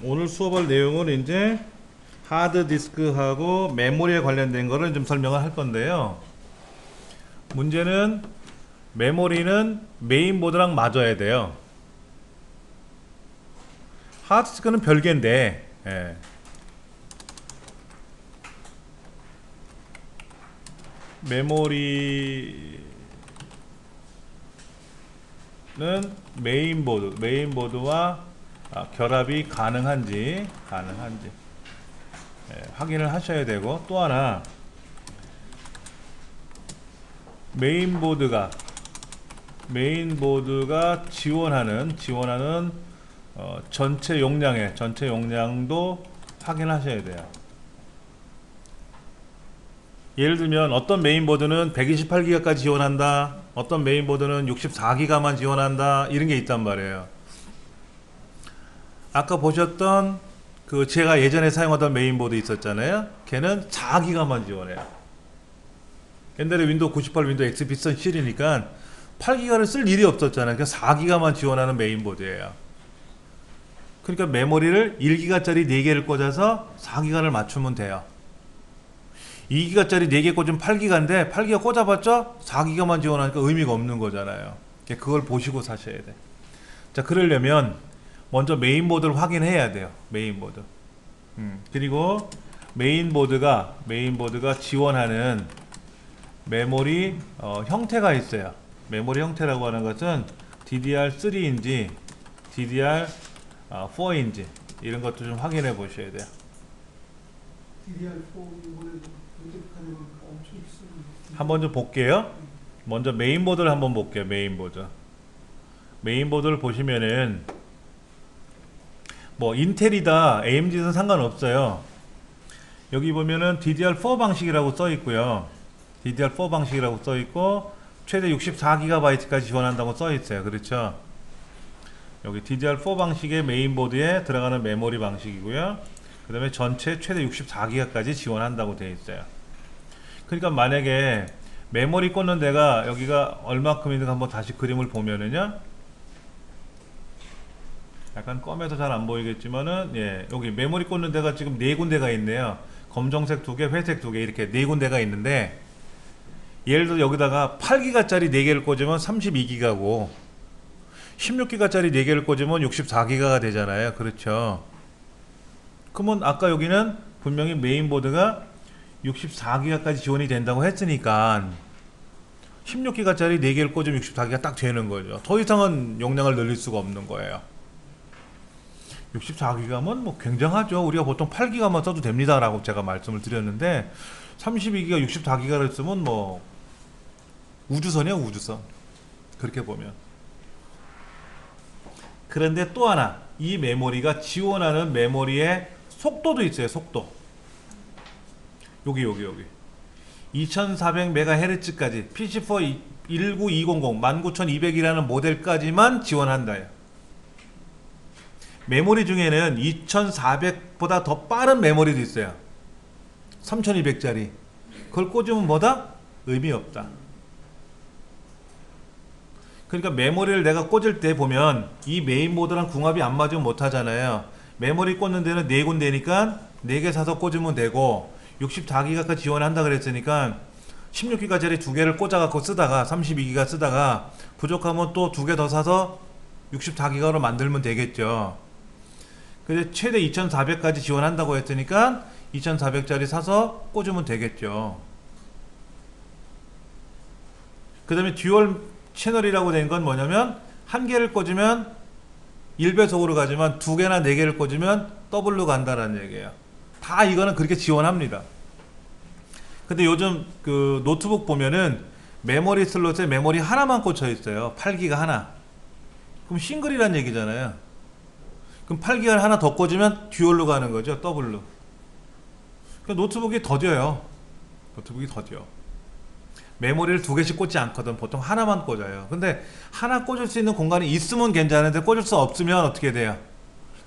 오늘 수업할 내용은 이제 하드디스크하고 메모리에 관련된 거를 좀 설명을 할 건데요. 문제는 메모리는 메인보드랑 맞아야 돼요. 하드디스크는 별개인데, 메모리는 메인보드와 결합이 가능한지 확인을 하셔야 되고, 또 하나 메인보드가 지원하는 전체 용량도 확인하셔야 돼요. 예를 들면 어떤 메인보드는 128기가까지 지원한다, 어떤 메인보드는 64기가만 지원한다, 이런 게 있단 말이에요. 아까 보셨던 그 제가 예전에 사용하던 메인보드 있었잖아요. 걔는 4기가만 지원해요. 옛날에 윈도우 98, 윈도우 XP 쓴 실이니까 8기가를 쓸 일이 없었잖아요. 그러니까 4기가만 지원하는 메인보드예요. 그러니까 메모리를 1기가짜리 4개를 꽂아서 4기가를 맞추면 돼요. 2기가짜리 4개 꽂으면 8기가인데 8기가 꽂아봤자 4기가만 지원하니까 의미가 없는 거잖아요. 그걸 보시고 사셔야 돼. 자, 그러려면 먼저 메인보드를 확인해야 돼요. 메인보드. 그리고 메인보드가 지원하는 메모리 형태가 있어요. 메모리 형태라고 하는 것은 DDR3인지 DDR4인지 이런 것도 좀 확인해 보셔야 돼요. 한번 좀 볼게요. 먼저 메인보드를 한번 볼게요. 메인보드를 보시면은 뭐 인텔이다 AMD는 상관없어요. 여기 보면은 DDR4 방식이라고 써 있고요. DDR4 방식이라고 써 있고 최대 64GB까지 지원한다고 써 있어요. 그렇죠? 여기 DDR4 방식의 메인보드에 들어가는 메모리 방식이고요. 그 다음에 전체 최대 64기가까지 지원한다고 되어 있어요. 그러니까 만약에 메모리 꽂는 데가 여기가 얼마큼인가 한번 다시 그림을 보면은요, 약간 검해서 잘 안 보이겠지만은, 여기 메모리 꽂는 데가 지금 4군데가 있네요. 검정색 2개, 회색 2개, 이렇게 4군데가 있는데, 예를 들어 여기다가 8기가짜리 4개를 꽂으면 32기가고 16기가짜리 4개를 꽂으면 64기가가 되잖아요. 그렇죠? 그러면 아까 여기는 분명히 메인보드가 64기가까지 지원이 된다고 했으니까 16기가짜리 4개를 꽂으면 64기가 딱 되는 거죠. 더 이상은 용량을 늘릴 수가 없는 거예요. 64기가면 뭐 굉장하죠. 우리가 보통 8기가만 써도 됩니다 라고 제가 말씀을 드렸는데 32기가 64기가를 쓰면 뭐 우주선이야, 우주선. 그렇게 보면. 그런데 또 하나, 이 메모리가 지원하는 메모리의 속도도 있어요. 속도. 여기 2400MHz까지 PC4 19200 19200이라는 모델까지만 지원한다요. 메모리 중에는 2400보다 더 빠른 메모리도 있어요. 3200짜리. 그걸 꽂으면 뭐다? 의미 없다. 그러니까 메모리를 내가 꽂을 때 보면 이 메인보드랑 궁합이 안 맞으면 못 하잖아요. 메모리 꽂는 데는 4군데니까 4개 사서 꽂으면 되고 64기가까지 지원한다 그랬으니까 16기가짜리 2개를 꽂아갖고 쓰다가 32기가 쓰다가 부족하면 또 2개 더 사서 64기가로 만들면 되겠죠. 근데 최대 2400까지 지원한다고 했으니까 2400짜리 사서 꽂으면 되겠죠. 그 다음에 듀얼 채널이라고 된 건 뭐냐면 한 개를 꽂으면 1배속으로 가지만 2개나 4개를 꽂으면 더블로 간다라는 얘기예요. 다 이거는 그렇게 지원합니다. 근데 요즘 그 노트북 보면은 메모리 슬롯에 메모리 하나만 꽂혀 있어요. 8기가 하나. 그럼 싱글이란 얘기잖아요. 그럼 8기가 하나 더 꽂으면 듀얼로 가는 거죠. 더블로. 그러니까 노트북이 더뎌요. 메모리를 2개씩 꽂지 않거든. 보통 하나만 꽂아요. 근데 하나 꽂을 수 있는 공간이 있으면 괜찮은데 꽂을 수 없으면 어떻게 돼요?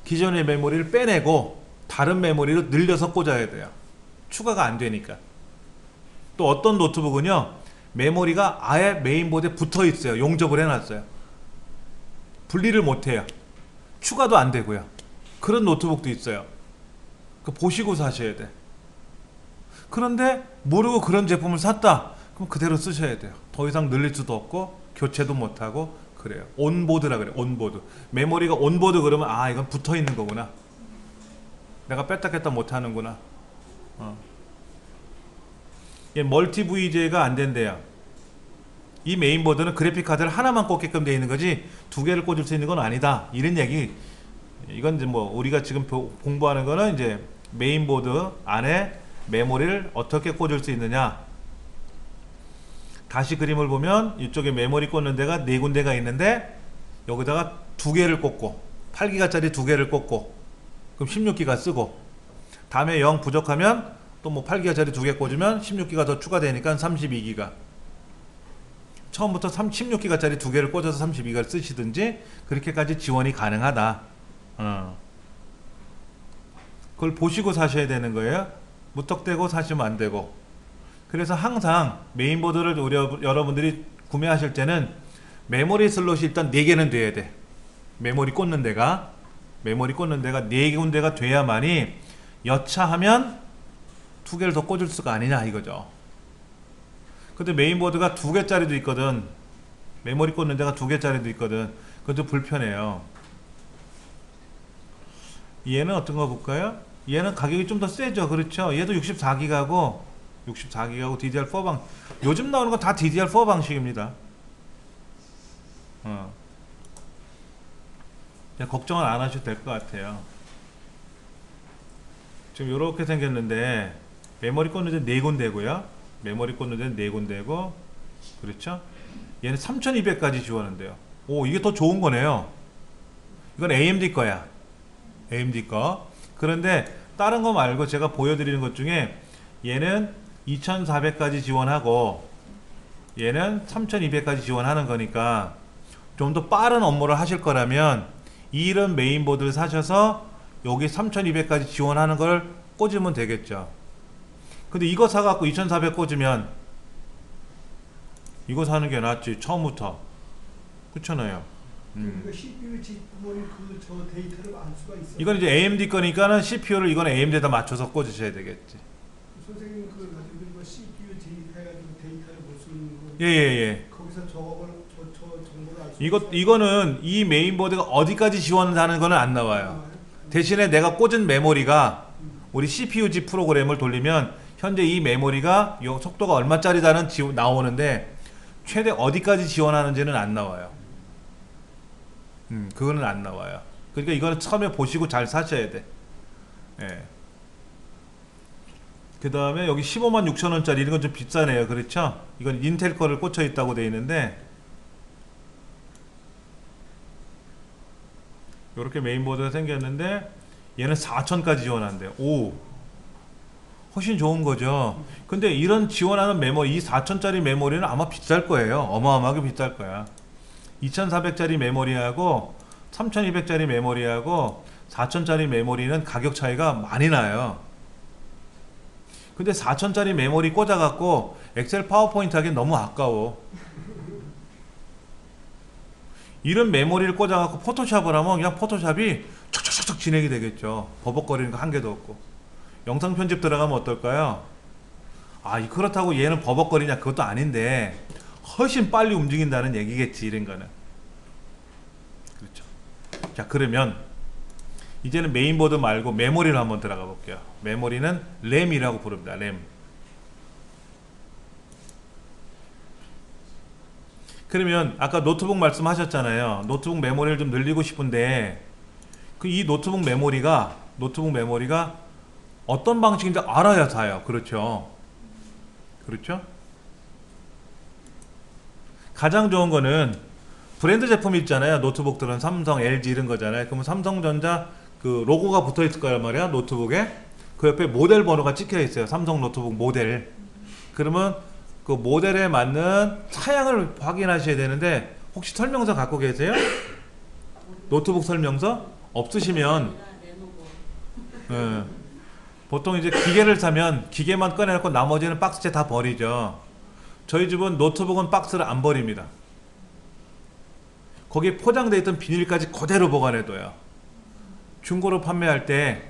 기존의 메모리를 빼내고 다른 메모리로 늘려서 꽂아야 돼요. 추가가 안 되니까. 또 어떤 노트북은요, 메모리가 아예 메인보드에 붙어 있어요. 용접을 해놨어요. 분리를 못해요. 추가도 안 되고요. 그런 노트북도 있어요. 그 보시고 사셔야 돼. 그런데 모르고 그런 제품을 샀다. 그럼 그대로 쓰셔야 돼요. 더 이상 늘릴 수도 없고 교체도 못하고 그래요. 온보드라 그래요. 온보드. 메모리가 온보드 그러면 아 이건 붙어 있는 거구나. 내가 뺐다 꼈다 못하는구나. 얘 멀티 VJ가 안 된대요. 이 메인보드는 그래픽카드를 하나만 꽂게끔 되어 있는 거지 두 개를 꽂을 수 있는 건 아니다. 이런 얘기. 이건 이제 뭐 우리가 지금 공부하는 거는 이제 메인보드 안에 메모리를 어떻게 꽂을 수 있느냐. 다시 그림을 보면 이쪽에 메모리 꽂는 데가 네 군데가 있는데 여기다가 두 개를 꽂고 8기가짜리 두 개를 꽂고 그럼 16기가 쓰고 다음에 0 부족하면 또 뭐 8기가짜리 두 개 꽂으면 16기가 더 추가되니까 32기가. 처음부터 16기가짜리 두 개를 꽂아서 32기가를 쓰시든지 그렇게까지 지원이 가능하다. 그걸 보시고 사셔야 되는 거예요. 무턱대고 사시면 안 되고. 그래서 항상 메인보드를 여러분들이 구매하실 때는 메모리 슬롯이 일단 4개는 돼야 돼. 메모리 꽂는 데가 4군데가 돼야만이 여차하면 2개를 더 꽂을 수가 아니냐 이거죠. 근데 메인보드가 2개짜리도 있거든. 메모리 꽂는 데가 2개짜리도 있거든. 그것도 불편해요. 얘는 어떤 거 볼까요? 얘는 가격이 좀 더 세죠. 그렇죠? 얘도 64기가고 DDR4 방 요즘 나오는 건 다 DDR4 방식입니다. 걱정은 안 하셔도 될 것 같아요. 지금 이렇게 생겼는데 메모리 꽂는 데 4군데고요. 메모리 꽂는 데는 4군데고 그렇죠? 얘는 3200까지 지원한대요. 오 이게 더 좋은 거네요. 이건 AMD 거야. AMD 거. 그런데 다른 거 말고 제가 보여드리는 것 중에 얘는 2400까지 지원하고 얘는 3200까지 지원하는 거니까 좀 더 빠른 업무를 하실 거라면 이런 메인보드를 사셔서 여기 3200까지 지원하는 걸 꽂으면 되겠죠. 근데 이거 사갖고 2400 꽂으면 이거 사는 게 낫지 처음부터. 그렇잖아요. 그러니까 CPU 뒷부분 저 데이터를 알 수가 있어요. 이건 이제 AMD 거니까는 CPU를 이건 AMD에다 맞춰서 꽂으셔야 되겠지. 선생님 그 가지고 CPU 해가지고 데이터를 볼 수 있는 거. 예예예. 거기서 저 정보를 알 수 있어요. 이거는 이 메인보드가 어디까지 지원하는 거는 안 나와요. 대신에 내가 꽂은 메모리가 우리 CPU-G 프로그램을 돌리면 현재 이 메모리가 속도가 얼마짜리다는 나오는데 최대 어디까지 지원하는지는 안 나와요. 그거는 안 나와요. 그러니까 이거는 처음에 보시고 잘 사셔야 돼. 예. 그 다음에 여기 156,000원짜리 이런 건 좀 비싸네요. 그렇죠? 이건 인텔 거를 꽂혀 있다고 되어 있는데 이렇게 메인보드가 생겼는데 얘는 4,000까지 지원한대요. 오, 훨씬 좋은 거죠. 근데 이런 지원하는 메모리, 이 4,000짜리 메모리는 아마 비쌀 거예요. 어마어마하게 비쌀 거야. 2,400짜리 메모리하고 3,200짜리 메모리하고 4,000짜리 메모리는 가격 차이가 많이 나요. 근데 4,000짜리 메모리 꽂아갖고 엑셀 파워포인트 하기엔 너무 아까워. 이런 메모리를 꽂아갖고 포토샵을 하면 그냥 포토샵이 척척척척 진행이 되겠죠. 버벅거리는 거 한 개도 없고. 영상 편집 들어가면 어떨까요? 아, 그렇다고 얘는 버벅거리냐? 그것도 아닌데 훨씬 빨리 움직인다는 얘기겠지, 이런 거는. 그렇죠. 자, 그러면 이제는 메인보드 말고 메모리를 한번 들어가 볼게요. 메모리는 램이라고 부릅니다. 램. 그러면 아까 노트북 말씀하셨잖아요. 노트북 메모리를 좀 늘리고 싶은데 이 노트북 메모리가 어떤 방식인지 알아야 사요. 그렇죠. 그렇죠? 가장 좋은 거는 브랜드 제품 있잖아요. 노트북들은 삼성, LG 이런 거잖아요. 그러면 삼성전자 그 로고가 붙어 있을 거란 말이야. 노트북에 그 옆에 모델 번호가 찍혀 있어요. 삼성 노트북 모델. 그러면 그 모델에 맞는 사양을 확인하셔야 되는데 혹시 설명서 갖고 계세요? 노트북 설명서? 없으시면 보통 이제 기계를 사면 기계만 꺼내놓고 나머지는 박스째 다 버리죠. 저희 집은 노트북은 박스를 안 버립니다. 거기에 포장되어 있던 비닐까지 그대로 보관해둬요. 중고로 판매할 때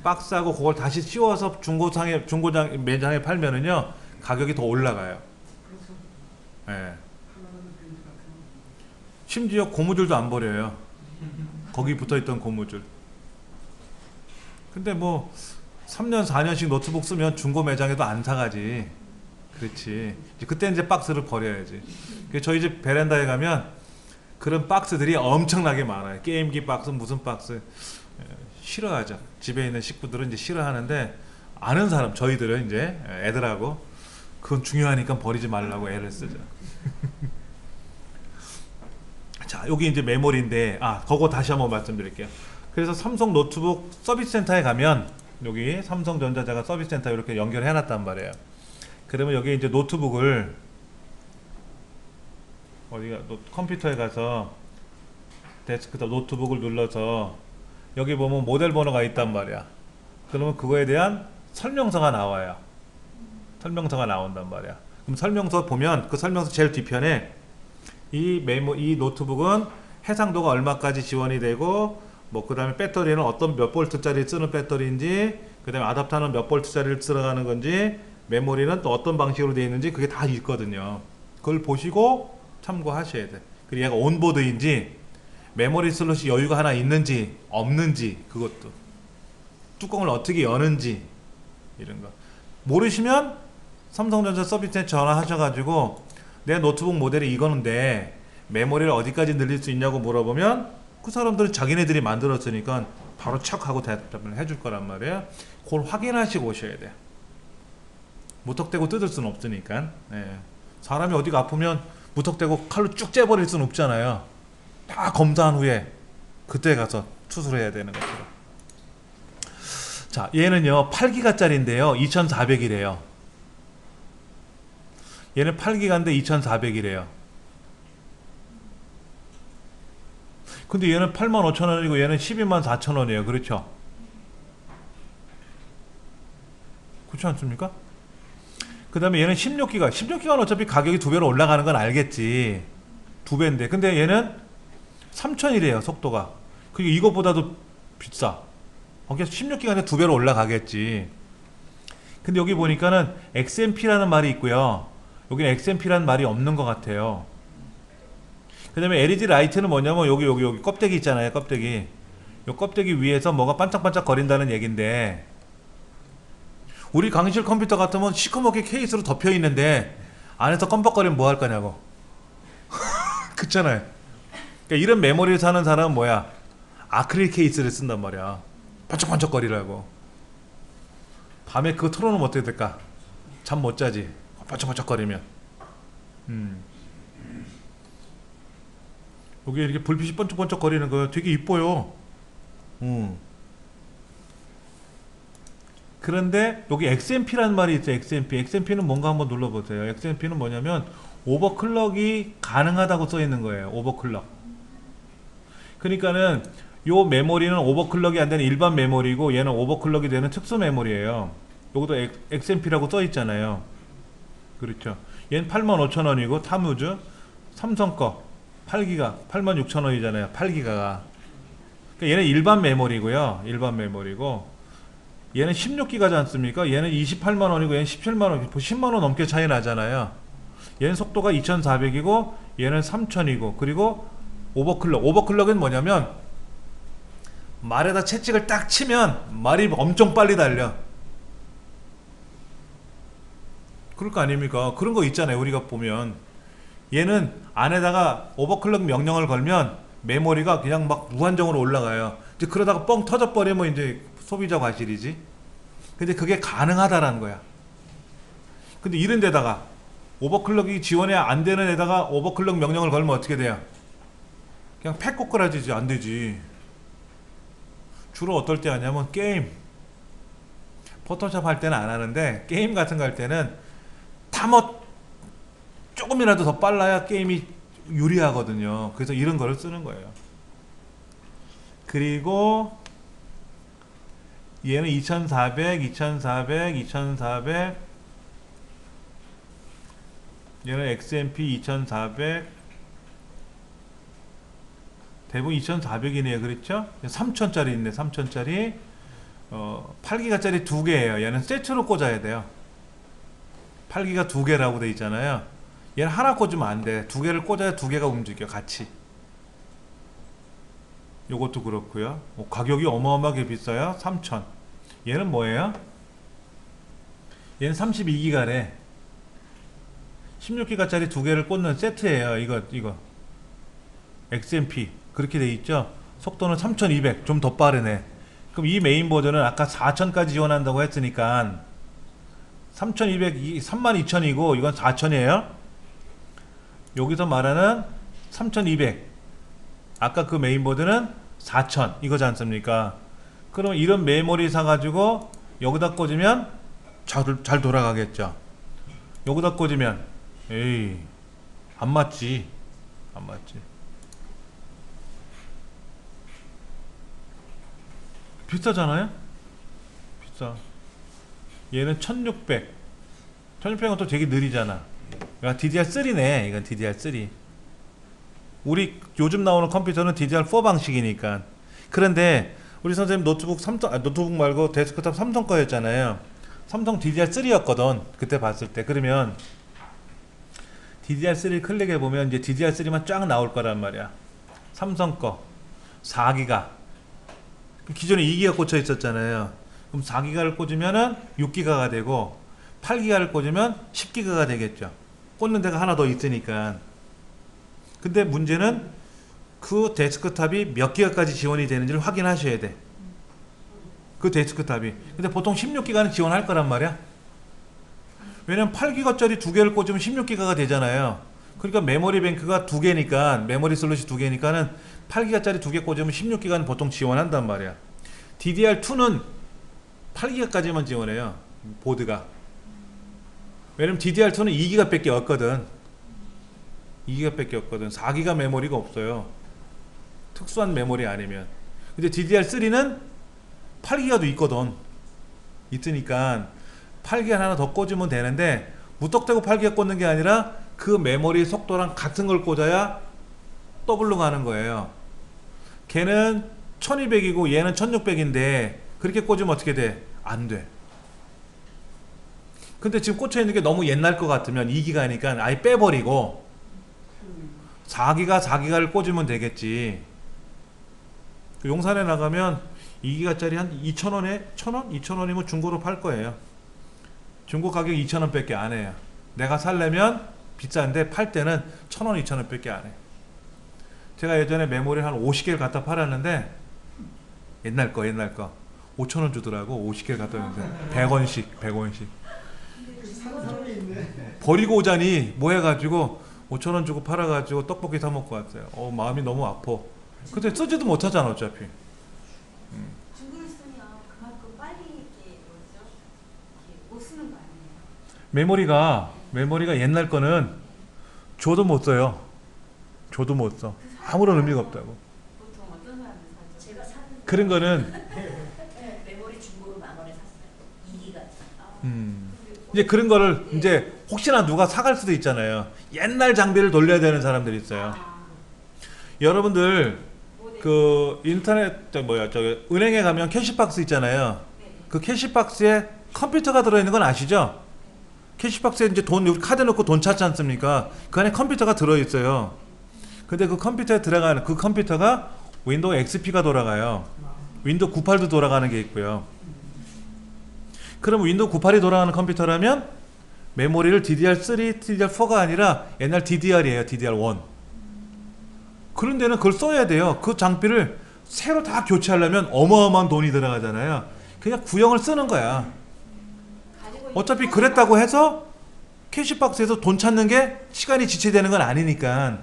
박스하고 그걸 다시 씌워서 중고장 매장에 팔면은요 가격이 더 올라가요. 그래서 예. 하나는 벤츠 같은 심지어 고무줄도 안 버려요. 거기 붙어있던 고무줄. 근데 뭐 3년 4년씩 노트북 쓰면 중고 매장에도 안 사가지. 그렇지. 그때 이제 박스를 버려야지. 그래서 저희 집 베란다에 가면 그런 박스들이 엄청나게 많아요. 게임기 박스 무슨 박스. 싫어하죠. 집에 있는 식구들은 이제 싫어하는데 아는 사람 저희들은 이제 애들하고 그건 중요하니까 버리지 말라고 애를 쓰죠. 자, 여기 이제 메모리인데 그거 다시 한번 말씀드릴게요. 그래서 삼성 노트북 서비스 센터에 가면 여기 삼성전자가 서비스 센터 이렇게 연결해 놨단 말이에요. 그러면 여기 이제 노트북을 어디가 컴퓨터에 가서 데스크톱 노트북을 눌러서 여기 보면 모델 번호가 있단 말이야. 그러면 그거에 대한 설명서가 나와요. 설명서가 나온단 말이야. 그럼 설명서 보면 그 설명서 제일 뒤편에 이 노트북은 해상도가 얼마까지 지원이 되고 뭐 그 다음에 배터리는 어떤 몇 볼트짜리 쓰는 배터리인지 그 다음에 아답터는 몇 볼트짜리를 들어가는 건지 메모리는 또 어떤 방식으로 되어 있는지 그게 다 있거든요. 그걸 보시고 참고하셔야 돼. 그리고 얘가 온보드인지 메모리 슬롯이 여유가 하나 있는지 없는지 그것도 뚜껑을 어떻게 여는지 이런 거 모르시면 삼성전자 서비스에 전화하셔가지고 내 노트북 모델이 이거는데 메모리를 어디까지 늘릴 수 있냐고 물어보면 그 사람들은 자기네들이 만들었으니까 바로 척 하고 대답을 해줄 거란 말이에요. 그걸 확인하시고 오셔야 돼요. 무턱대고 뜯을 수는 없으니까. 사람이 어디가 아프면 무턱대고 칼로 쭉 째버릴 수는 없잖아요. 다 검사한 후에 그때 가서 수술해야 되는 것처럼. 자, 얘는요 8기가짜리인데요 2400이래요. 얘는 8기가인데 2400이래요. 근데 얘는 85,000원이고 얘는 124,000원이에요. 그렇죠? 그렇지 않습니까? 그 다음에 얘는 16기가 16기가는 어차피 가격이 2배로 올라가는 건 알겠지. 2배인데 근데 얘는 3000이래요 속도가. 그리고 이것보다도 비싸. 거기서 16기가인데 2배로 올라가겠지. 근데 여기 보니까는 XMP라는 말이 있고요. 여기는 XMP라는 말이 없는 것 같아요. 그 다음에 LED 라이트는 뭐냐면 여기 껍데기 있잖아요. 껍데기. 요 껍데기 위에서 뭐가 반짝반짝 거린다는 얘긴데 우리 강의실 컴퓨터 같으면 시커멓게 케이스로 덮여 있는데 안에서 껌뻑거리면 뭐 할 거냐고. 그렇잖아요. 그러니까 이런 메모리를 사는 사람은 뭐야? 아크릴 케이스를 쓴단 말이야. 반짝반짝거리라고. 밤에 그거 틀어놓으면 어떻게 될까? 잠 못 자지. 반짝반짝거리면. 여기 이렇게 불빛이 번쩍번쩍거리는 거 되게 이뻐요. 그런데 여기 XMP라는 말이 있어요. XMP는 뭔가 한번 눌러보세요. XMP는 뭐냐면 오버클럭이 가능하다고 써 있는 거예요. 오버클럭. 그러니까는 요 메모리는 오버클럭이 안 되는 일반 메모리고 얘는 오버클럭이 되는 특수 메모리예요. 여기도 XMP라고 써 있잖아요. 그렇죠. 얘는 85,000원이고 타무즈 삼성 거 8기가 86,000원이잖아요. 8기가가. 그러니까 얘는 일반 메모리고요. 일반 메모리고 얘는 16기가지 않습니까? 얘는 28만원이고 얘는 17만원 10만원 넘게 차이 나잖아요. 얘는 속도가 2400이고 얘는 3000이고 그리고 오버클럭은 뭐냐면 말에다 채찍을 딱 치면 말이 엄청 빨리 달려. 그럴 거 아닙니까? 그런 거 있잖아요. 우리가 보면 얘는 안에다가 오버클럭 명령을 걸면 메모리가 그냥 막 무한정으로 올라가요. 이제 그러다가 뻥 터져버리면 이제 소비자 과실이지. 근데 그게 가능하다라는 거야. 근데 이런 데다가 오버클럭이 지원이 안 되는 데다가 오버클럭 명령을 걸면 어떻게 돼요? 그냥 팩 꼬꾸라지지. 안 되지. 주로 어떨 때 하냐면 게임, 포토샵 할 때는 안 하는데 게임 같은 거 할 때는 다 뭐 조금이라도 더 빨라야 게임이 유리하거든요. 그래서 이런 거를 쓰는 거예요. 그리고 얘는 2400 얘는 XMP 2400 대부분 2400이네요. 그렇죠? 3000짜리 있네. 3000짜리 8기가짜리 2개예요. 얘는 세트로 꽂아야 돼요. 8기가 2개라고 돼 있잖아요. 얘는 하나 꽂으면 안 돼. 2개를 꽂아야 2개가 움직여 같이. 요것도 그렇고요. 가격이 어마어마하게 비싸요. 3000. 얘는 뭐예요? 얘는 32기가래. 16기가짜리 2개를 꽂는 세트예요. 이거 XMP 그렇게 돼 있죠. 속도는 3200, 좀 더 빠르네. 그럼 이 메인 버전은 아까 4000까지 지원한다고 했으니까 3200, 32000이고 이건 4000이에요. 여기서 말하는 3200, 아까 그 메인 버전은 4000 이거지 않습니까? 그럼 이런 메모리 사가지고 여기다 꽂으면 잘 돌아가겠죠. 여기다 꽂으면 에이 안 맞지. 비싸잖아요. 비싸. 얘는 1600은 또 되게 느리잖아. 야, DDR3네. 이건 DDR3. 우리 요즘 나오는 컴퓨터는 DDR4 방식이니까. 그런데 우리 선생님 노트북 말고 데스크톱 삼성 거였잖아요. 삼성 DDR3였거든. 그때 봤을 때. 그러면 DDR3 클릭해보면 이제 DDR3만 쫙 나올 거란 말이야. 삼성 거 4기가, 기존에 2기가 꽂혀 있었잖아요. 그럼 4기가를 꽂으면은 6기가가 되고 8기가를 꽂으면 10기가가 되겠죠. 꽂는 데가 하나 더 있으니까. 근데 문제는 그 데스크탑이 몇 기가까지 지원이 되는지를 확인하셔야 돼. 그 데스크탑이. 근데 보통 16기가는 지원할 거란 말이야. 왜냐면 8기가짜리 2개를 꽂으면 16기가가 되잖아요. 그러니까 메모리 뱅크가 2개니까, 메모리 슬롯이 2개니까는 8기가짜리 2개 꽂으면 16기가는 보통 지원한단 말이야. DDR2는 8기가까지만 지원해요. 보드가. 왜냐면 DDR2는 2기가 밖에 없거든. 2기가 밖에 없거든. 4기가 메모리가 없어요. 특수한 메모리 아니면. 근데 DDR3는 8기가도 있거든. 있으니까 8기가 하나 더 꽂으면 되는데, 무턱대고 8기가 꽂는 게 아니라 그 메모리 속도랑 같은 걸 꽂아야 더블로 가는 거예요. 걔는 1200이고 얘는 1600인데 그렇게 꽂으면 어떻게 돼? 안 돼. 근데 지금 꽂혀 있는 게 너무 옛날 것 같으면 2기가니까 아예 빼버리고 4기가를 꽂으면 되겠지. 용산에 나가면 2기가짜리 한 2,000원에 1,000원? 2,000원이면 중고로 팔 거예요. 중고 가격 2,000원 밖에 안 해요. 내가 살려면 비싼데 팔 때는 1,000원, 2,000원 밖에 안 해. 제가 예전에 메모리 한 50개를 갖다 팔았는데, 옛날 거 5,000원 주더라고. 50개를 갖다 줬는데 100원씩 사는 사람이 있네. 버리고 오자니 뭐 해가지고 5,000원 주고 팔아가지고 떡볶이 사 먹고 왔어요. 마음이 너무 아파. 근데 쓰지도 못하잖아 어차피. 중국을 쓰면 그만큼 빨리 이렇게 뭐죠? 이렇게 못 쓰는 거 아니에요? 메모리가 옛날 거는 줘도 못 써요. 줘도 못 써. 아무런 의미가 없다고. 보통 어떤 사람들 사죠? 제가 사는 그런 거는 메모리 중고로 10,000원에 샀어요. 2기가. 이제 그런 거를 이제 혹시나 누가 사갈 수도 있잖아요. 옛날 장비를 돌려야 되는 사람들이 있어요. 여러분들 그 인터넷 은행에 가면 캐시박스 있잖아요. 그 캐시박스에 컴퓨터가 들어있는 건 아시죠? 캐시박스에 이제 우리 카드 넣고 돈 찾지 않습니까? 그 안에 컴퓨터가 들어있어요. 근데 그 컴퓨터에 들어가는 그 컴퓨터가 윈도우 XP가 돌아가요. 윈도우 98도 돌아가는 게 있고요. 그럼 윈도우 98이 돌아가는 컴퓨터라면 메모리를 DDR3, DDR4가 아니라 옛날 DDR이에요. DDR1. 그런 데는 그걸 써야 돼요. 그 장비를 새로 다 교체하려면 어마어마한 돈이 들어가잖아요. 그냥 구형을 쓰는 거야. 어차피 그랬다고 해서 캐시박스에서 돈 찾는 게 시간이 지체되는 건 아니니까.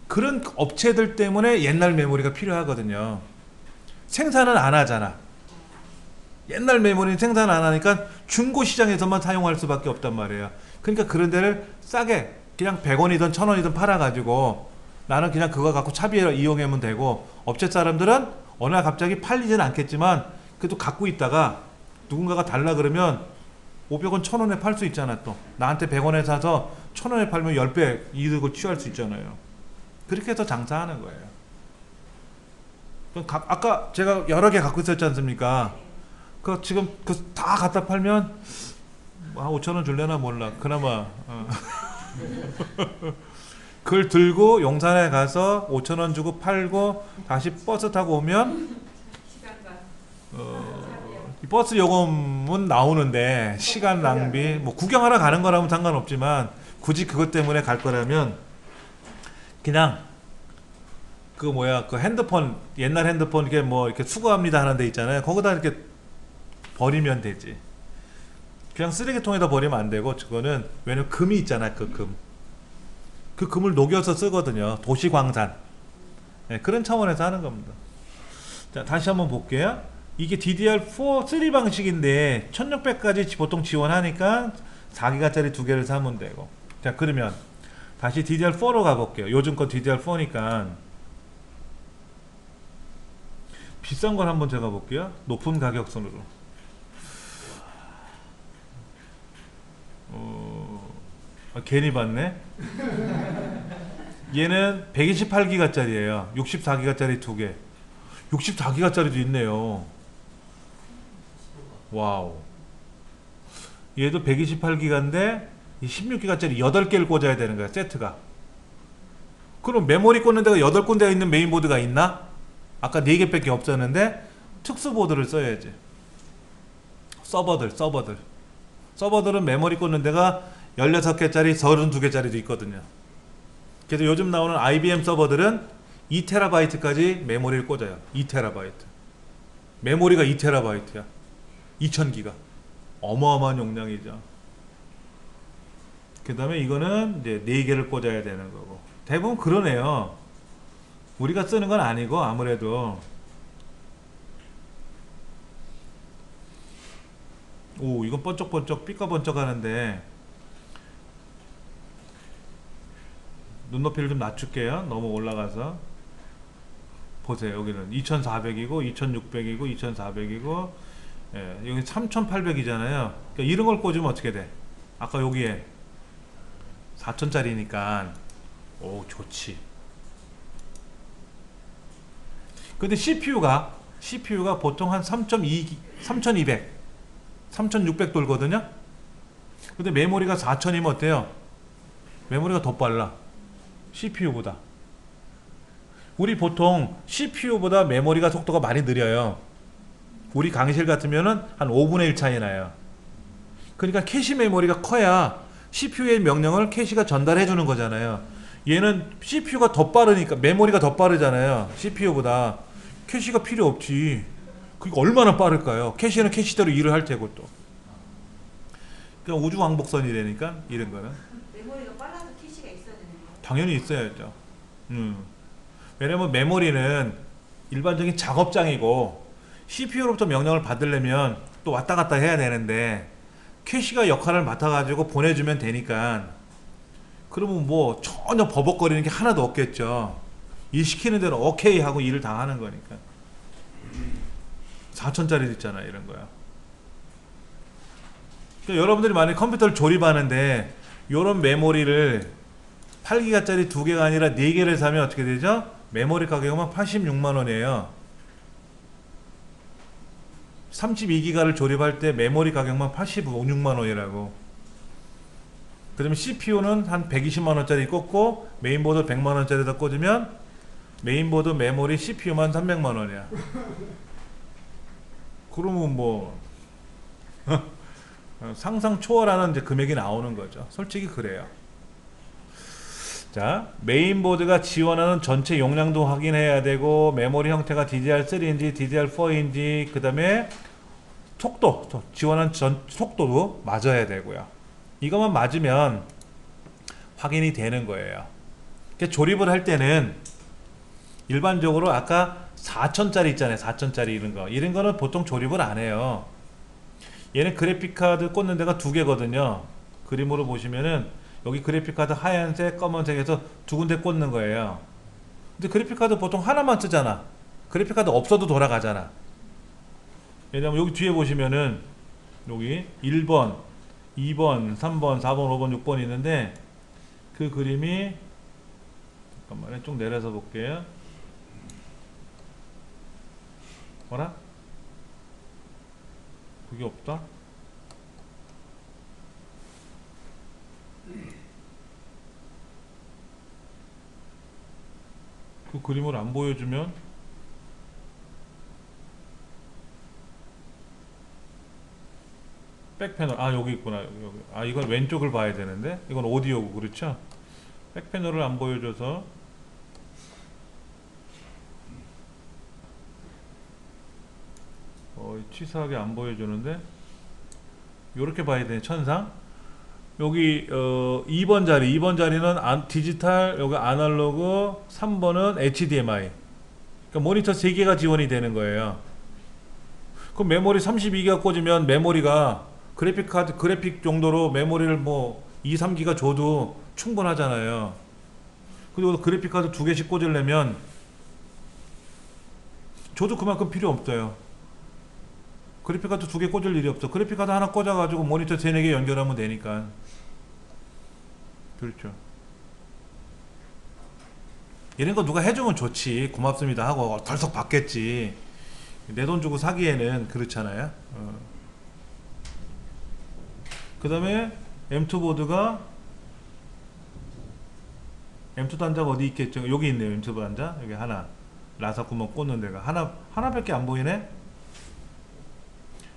그런 업체들 때문에 옛날 메모리가 필요하거든요. 생산은 안 하잖아. 옛날 메모리는 생산 안 하니까 중고 시장에서만 사용할 수밖에 없단 말이에요. 그러니까 그런 데를 싸게 그냥 100원이든 1000원이든 팔아가지고 나는 그냥 그거 갖고 차비로 이용하면 되고, 업체 사람들은 어느 날 갑자기 팔리지는 않겠지만 그래도 갖고 있다가 누군가가 달라 그러면 500원 1000원에 팔 수 있잖아. 또 나한테 100원에 사서 1000원에 팔면 10배 이득을 취할 수 있잖아요. 그렇게 해서 장사하는 거예요. 아까 제가 여러 개 갖고 있었지 않습니까? 그 지금 그 다 갖다 팔면 5,000원 줄려나 몰라. 그나마 그걸 들고 용산에 가서 5,000원 주고 팔고 다시 버스 타고 오면 시간과 이 버스 요금은 나오는데 시간 낭비. 뭐 구경하러 가는 거라면 상관없지만 굳이 그것 때문에 갈 거라면 그냥 그 뭐야 그 핸드폰 옛날 핸드폰 이게 뭐 이렇게 수거합니다 하는 데 있잖아요. 거기다 이렇게 버리면 되지. 그냥 쓰레기통에다 버리면 안 되고 그거는 왜냐면 금이 있잖아. 그 금을 녹여서 쓰거든요. 도시광산. 네, 그런 차원에서 하는 겁니다. 자, 다시 한번 볼게요. 이게 DDR4 3 방식인데 1600까지 보통 지원하니까 4기가짜리 두 개를 사면 되고. 자, 그러면 다시 DDR4로 가볼게요. 요즘 거 DDR4니까 비싼 걸 한번 제가 볼게요. 높은 가격선으로. 괜히 봤네. 얘는 128기가짜리예요. 64기가짜리 두 개. 64기가짜리도 있네요. 와우. 얘도 128기가인데 16기가짜리 8개를 꽂아야 되는 거야. 세트가. 그럼 메모리 꽂는 데가 8군데가 있는 메인보드가 있나? 아까 4개밖에 없었는데 특수보드를 써야지. 서버들은 메모리 꽂는 데가 16개짜리 32개짜리도 있거든요. 그래서 요즘 나오는 IBM 서버들은 2TB까지 메모리를 꽂아요. 2TB. 메모리가 2TB야. 2000기가. 어마어마한 용량이죠. 그 다음에 이거는 이제 4개를 꽂아야 되는 거고. 대부분 그러네요. 우리가 쓰는 건 아니고 아무래도. 오, 이건 번쩍번쩍 삐까번쩍 하는데 눈높이를 좀 낮출게요. 너무 올라가서 보세요. 여기는 2400이고 2600이고 2400이고 예, 여기 3800이잖아요. 그러니까 이런 걸 꽂으면 어떻게 돼? 아까 여기에 4000짜리니까 오 좋지. 근데 CPU가 보통 한 3200 3600 돌거든요. 근데 메모리가 4000이면 어때요? 메모리가 더 빨라. CPU보다. 우리 보통 CPU보다 메모리가 속도가 많이 느려요. 우리 강의실 같으면은 한 5분의 1 차이 나요. 그러니까 캐시 메모리가 커야 CPU의 명령을 캐시가 전달해 주는 거잖아요. 얘는 CPU가 더 빠르니까 메모리가 더 빠르잖아요. CPU보다. 캐시가 필요 없지. 그러니까 얼마나 빠를까요? 캐시는 캐시대로 일을 할 테고 또. 그러니까 우주 왕복선이라니까 이런 거는. 메모리가 빨라서 캐시가 있어야 되는 거예요? 당연히 있어야죠. 왜냐면 메모리는 일반적인 작업장이고 CPU로부터 명령을 받으려면 또 왔다 갔다 해야 되는데 캐시가 역할을 맡아가지고 보내주면 되니까 그러면 뭐 전혀 버벅거리는 게 하나도 없겠죠. 일 시키는 대로 오케이 하고 일을 다 하는 거니까. 4000짜리도 있잖아 이런 거야. 그러니까 여러분들이 만약에 컴퓨터를 조립하는데 요런 메모리를 8기가짜리 2개가 아니라 4개를 사면 어떻게 되죠? 메모리 가격은 86만원이에요 32기가를 조립할 때 메모리 가격만 86만원이라고. 그 다음에 CPU는 한 120만원짜리 꽂고 메인보드 100만원짜리다 꽂으면 메인보드 메모리 CPU만 300만원이야 그러면 뭐 상상 초월하는 이제 금액이 나오는 거죠. 솔직히 그래요. 자, 메인보드가 지원하는 전체 용량도 확인해야 되고 메모리 형태가 DDR3인지 DDR4인지 그 다음에 속도 지원하는 속도도 맞아야 되고요. 이것만 맞으면 확인이 되는 거예요. 그러니까 조립을 할 때는 일반적으로 아까 4000짜리 있잖아요. 4000짜리 이런 거는 보통 조립을 안 해요. 얘는 그래픽카드 꽂는 데가 2개거든요. 그림으로 보시면은 여기 그래픽카드 하얀색, 검은색에서 2군데 꽂는 거예요. 근데 그래픽카드 보통 하나만 쓰잖아. 그래픽카드 없어도 돌아가잖아. 왜냐면 여기 뒤에 보시면은 여기 1번, 2번, 3번, 4번, 5번, 6번 있는데 그 그림이 잠깐만요. 쭉 내려서 볼게요. 뭐라? 그게 없다? 그 그림을 안 보여주면 백패널 여기 있구나. 여기. 이건 왼쪽을 봐야 되는데 이건 오디오고 그렇죠? 백패널을 안 보여줘서 치사하게 안 보여주는데 요렇게 봐야 되네. 천상 여기 2번 자리는 디지털, 여기 아날로그, 3번은 HDMI. 그러니까 모니터 3개가 지원이 되는 거예요. 그럼 메모리 32기가 꽂으면 메모리가 그래픽 정도로 메모리를 뭐 2, 3기가 줘도 충분하잖아요. 그리고 그래픽카드 2개씩 꽂으려면 줘도 그만큼 필요 없어요. 그래픽카드 2개 꽂을 일이 없어. 그래픽카드 하나 꽂아가지고 모니터 3, 4개 연결하면 되니까. 그렇죠. 이런 거 누가 해주면 좋지. 고맙습니다 하고 덜썩 받겠지. 내 돈 주고 사기에는 그렇잖아요. 그 다음에 M2 보드가 M2 단자가 어디 있겠죠? 여기 있네요. M2 단자 여기 하나. 라사 구멍 꽂는 데가 하나밖에 안 보이네.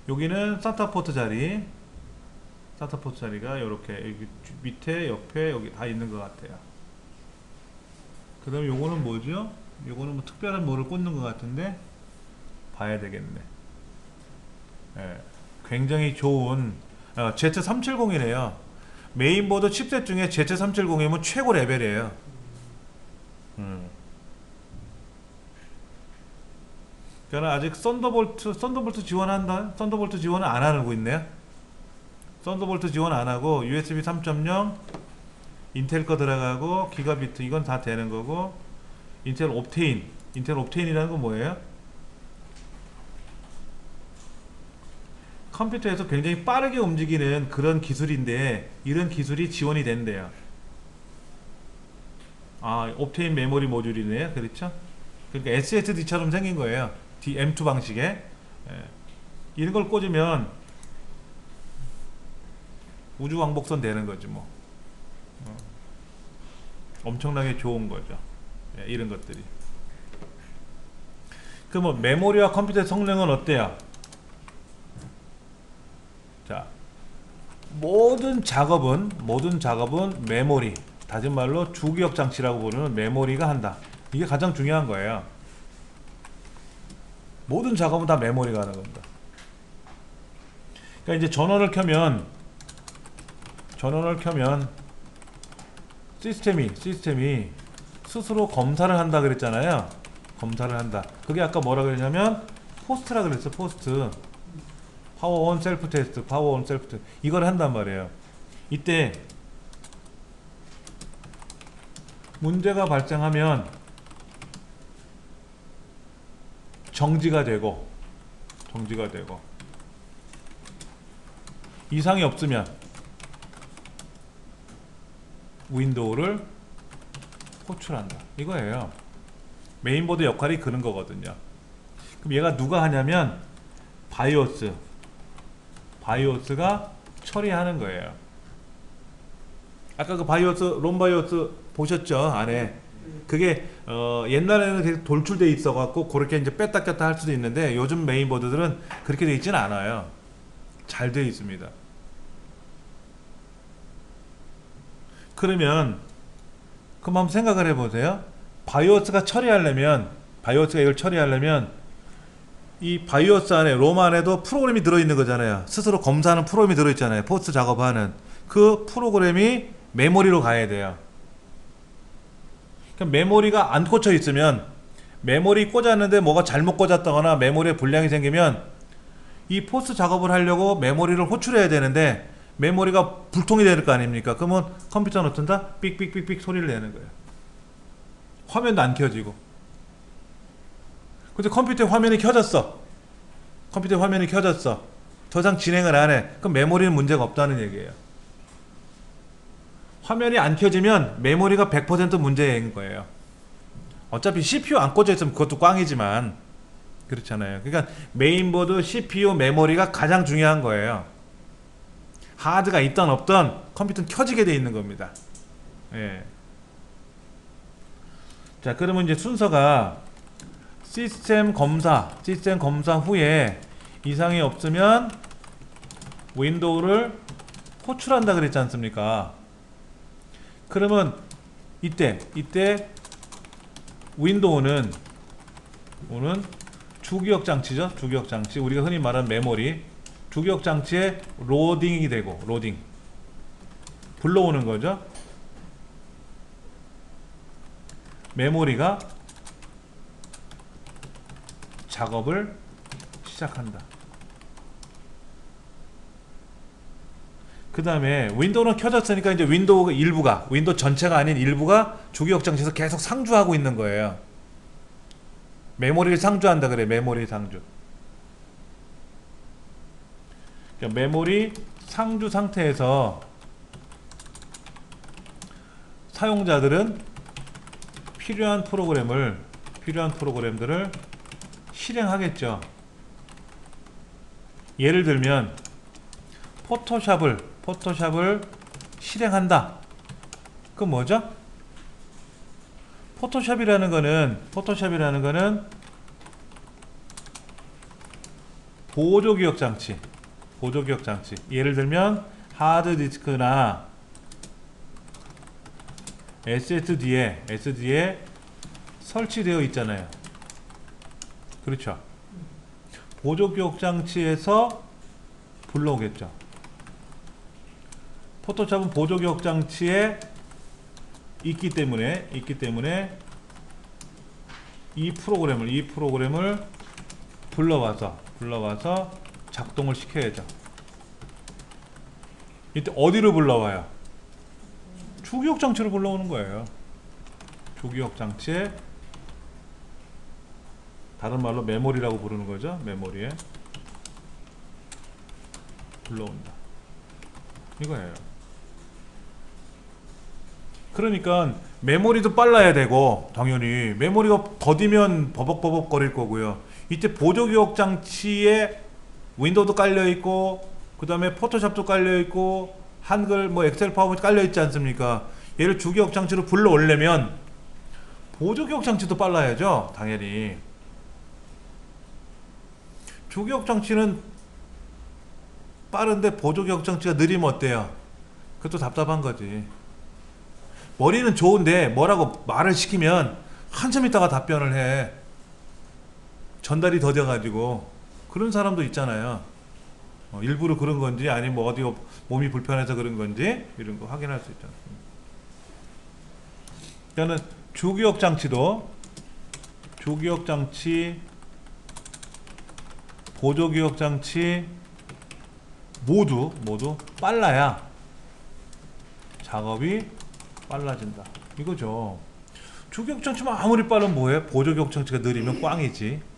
여기는 SATA 포트 자리. SATA 포트 자리가 이렇게 여기 밑에 옆에 여기 다 있는 것 같아요. 그 다음에 요거는 뭐죠? 요거는 뭐 특별한 뭐를 꽂는 것 같은데 봐야 되겠네. 예, 굉장히 좋은 Z370이래요. 메인보드 칩셋 중에 Z370이면 최고 레벨이에요. 그러나 아직 썬더볼트 지원한다? 썬더볼트 지원은 안 하고 있네요. 썬더볼트 지원 안 하고 USB 3.0 인텔 거 들어가고 기가비트 이건 다 되는 거고 인텔 옵테인이라는 건 뭐예요? 컴퓨터에서 굉장히 빠르게 움직이는 그런 기술인데 이런 기술이 지원이 된대요. 옵테인 메모리 모듈이네요. 그렇죠? 그러니까 SSD처럼 생긴 거예요. M2 방식에. 이런 걸 꽂으면 우주 왕복선 되는 거지 뭐. 엄청나게 좋은 거죠. 이런 것들이. 그럼 메모리와 컴퓨터의 성능은 어때요? 자, 모든 작업은 메모리, 다른 말로 주기억 장치라고 부르는 메모리가 한다. 이게 가장 중요한 거예요. 모든 작업은 다 메모리가 하는 겁니다. 그러니까 이제 전원을 켜면 시스템이 스스로 검사를 한다 그랬잖아요. 검사를 한다. 그게 아까 뭐라 그랬냐면 포스트라 그랬어. 포스트. 파워 온 셀프 테스트. 이걸 한단 말이에요. 이때 문제가 발생하면 정지가 되고 이상이 없으면 윈도우를 호출한다. 이거예요. 메인보드 역할이 그런 거거든요. 그럼 얘가 누가 하냐면 바이오스가 처리하는 거예요. 아까 그 롬 바이오스 보셨죠? 안에 그게 옛날에는 되게 돌출돼 있어 갖고 그렇게 이제 뺐다 꼈다 할 수도 있는데 요즘 메인보드들은 그렇게 돼 있지는 않아요. 잘 돼 있습니다. 그럼 한번 생각을 해보세요. 바이오스가 이걸 처리하려면 이 바이오스 안에 롬 안에도 프로그램이 들어있는 거잖아요. 스스로 검사하는 프로그램이 들어있잖아요. 포스트 작업하는 그 프로그램이 메모리로 가야 돼요. 그럼 메모리가 안 꽂혀 있으면 메모리 꽂았는데 뭐가 잘못 꽂았다거나 메모리에 불량이 생기면 이 포스트 작업을 하려고 메모리를 호출해야 되는데 메모리가 불통이 될 거 아닙니까? 그러면 컴퓨터는 어떤다? 삑삑삑삑 소리를 내는 거예요. 화면도 안 켜지고. 근데 컴퓨터의 화면이 켜졌어. 더 이상 진행을 안 해. 그럼 메모리는 문제가 없다는 얘기예요. 화면이 안 켜지면 메모리가 100% 문제인 거예요. 어차피 CPU 안 꽂혀 있으면 그것도 꽝이지만, 그렇잖아요. 그러니까 메인보드, CPU, 메모리가 가장 중요한 거예요. 하드가 있던 없던 컴퓨터는 켜지게 돼 있는 겁니다. 예. 자, 그러면 이제 순서가 시스템 검사 후에 이상이 없으면 윈도우를 호출한다 그랬지 않습니까? 그러면 이때 윈도우는 주기억 장치죠. 주기억 장치. 우리가 흔히 말하는 메모리. 주기억 장치에 로딩이 되고, 로딩. 불러오는 거죠. 메모리가 작업을 시작한다. 그 다음에 윈도우는 켜졌으니까 이제 윈도우 일부가, 윈도우 전체가 아닌 일부가 주기억 장치에서 계속 상주하고 있는 거예요. 메모리를 상주한다 그래. 메모리 상주. 그러니까 메모리 상주 상태에서 사용자들은 필요한 프로그램들을 실행하겠죠. 예를 들면 포토샵을 실행한다. 그건 뭐죠? 포토샵이라는 거는 보조기억 장치. 예를 들면 하드디스크나 SSD에 설치되어 있잖아요. 그렇죠. 보조기억 장치에서 불러오겠죠. 포토샵은 보조기억 장치에 있기 때문에 이 프로그램을 불러와서 작동을 시켜야죠. 이때 어디로 불러와요? 주기억 장치로 불러오는 거예요. 주기억 장치에, 다른 말로 메모리라고 부르는 거죠. 메모리에 불러온다. 이거예요. 그러니까 메모리도 빨라야 되고, 당연히 메모리가 더디면 버벅버벅 거릴 거고요. 이때 보조기억 장치에 윈도우도 깔려 있고, 그 다음에 포토샵도 깔려 있고, 한글 뭐 엑셀 파워포인트 깔려 있지 않습니까? 얘를 주기억 장치로 불러오려면 보조기억 장치도 빨라야죠. 당연히. 주기억 장치는 빠른데 보조기억 장치가 느리면 어때요? 그것도 답답한 거지. 머리는 좋은데 뭐라고 말을 시키면 한참 있다가 답변을 해. 전달이 더뎌가지고. 그런 사람도 있잖아요. 일부러 그런 건지 아니면 뭐 어디 몸이 불편해서 그런 건지 이런 거 확인할 수 있죠. 그러니까 주기억 장치, 보조기억 장치 모두 빨라야 작업이 빨라진다. 이거죠. 주기억 장치만 아무리 빠르면 뭐해? 보조기억 장치가 느리면 꽝이지.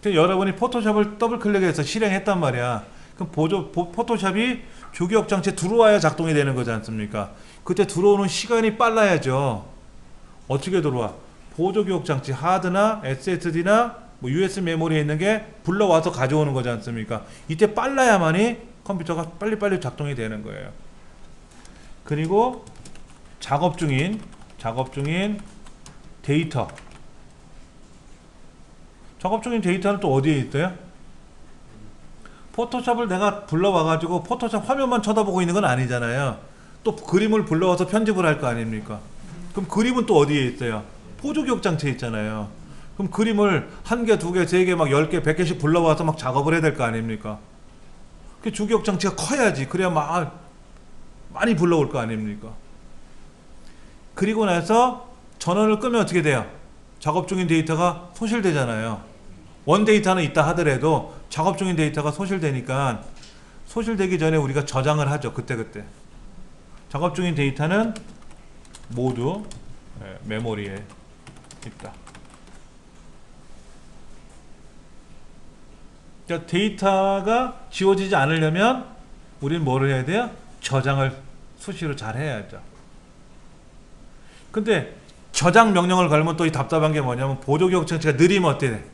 여러분이 포토샵을 더블 클릭해서 실행했단 말이야. 그럼 포토샵이 주기억 장치에 들어와야 작동이 되는 거지 않습니까? 그때 들어오는 시간이 빨라야죠. 어떻게 들어와? 보조기억 장치 하드나 SSD나 뭐 USB 메모리에 있는 게 불러와서 가져오는 거지 않습니까? 이때 빨라야만이 컴퓨터가 빨리빨리 작동이 되는 거예요. 그리고 작업 중인 데이터. 작업 중인 데이터는 또 어디에 있어요? 포토샵을 내가 불러와가지고 포토샵 화면만 쳐다보고 있는 건 아니잖아요. 또 그림을 불러와서 편집을 할 거 아닙니까? 그럼 그림은 또 어디에 있어요? 보조기억 장치에 있잖아요. 그럼 그림을 1개, 2개, 3개, 막 10개, 100개씩 불러와서 막 작업을 해야 될 거 아닙니까? 그 주기억 장치가 커야지. 그래야 많이 불러올 거 아닙니까? 그리고 나서 전원을 끄면 어떻게 돼요? 작업 중인 데이터가 소실되잖아요. 원 데이터는 있다 하더라도 작업 중인 데이터가 소실되니까, 소실되기 전에 우리가 저장을 하죠. 그때. 작업 중인 데이터는 모두 메모리에 있다. 그러니까 데이터가 지워지지 않으려면 우리는 뭐를 해야 돼요? 저장을 수시로 잘 해야죠. 근데 저장 명령을 걸면 또 이 답답한 게 뭐냐면 보조기억 장치가 느리면 어때 돼?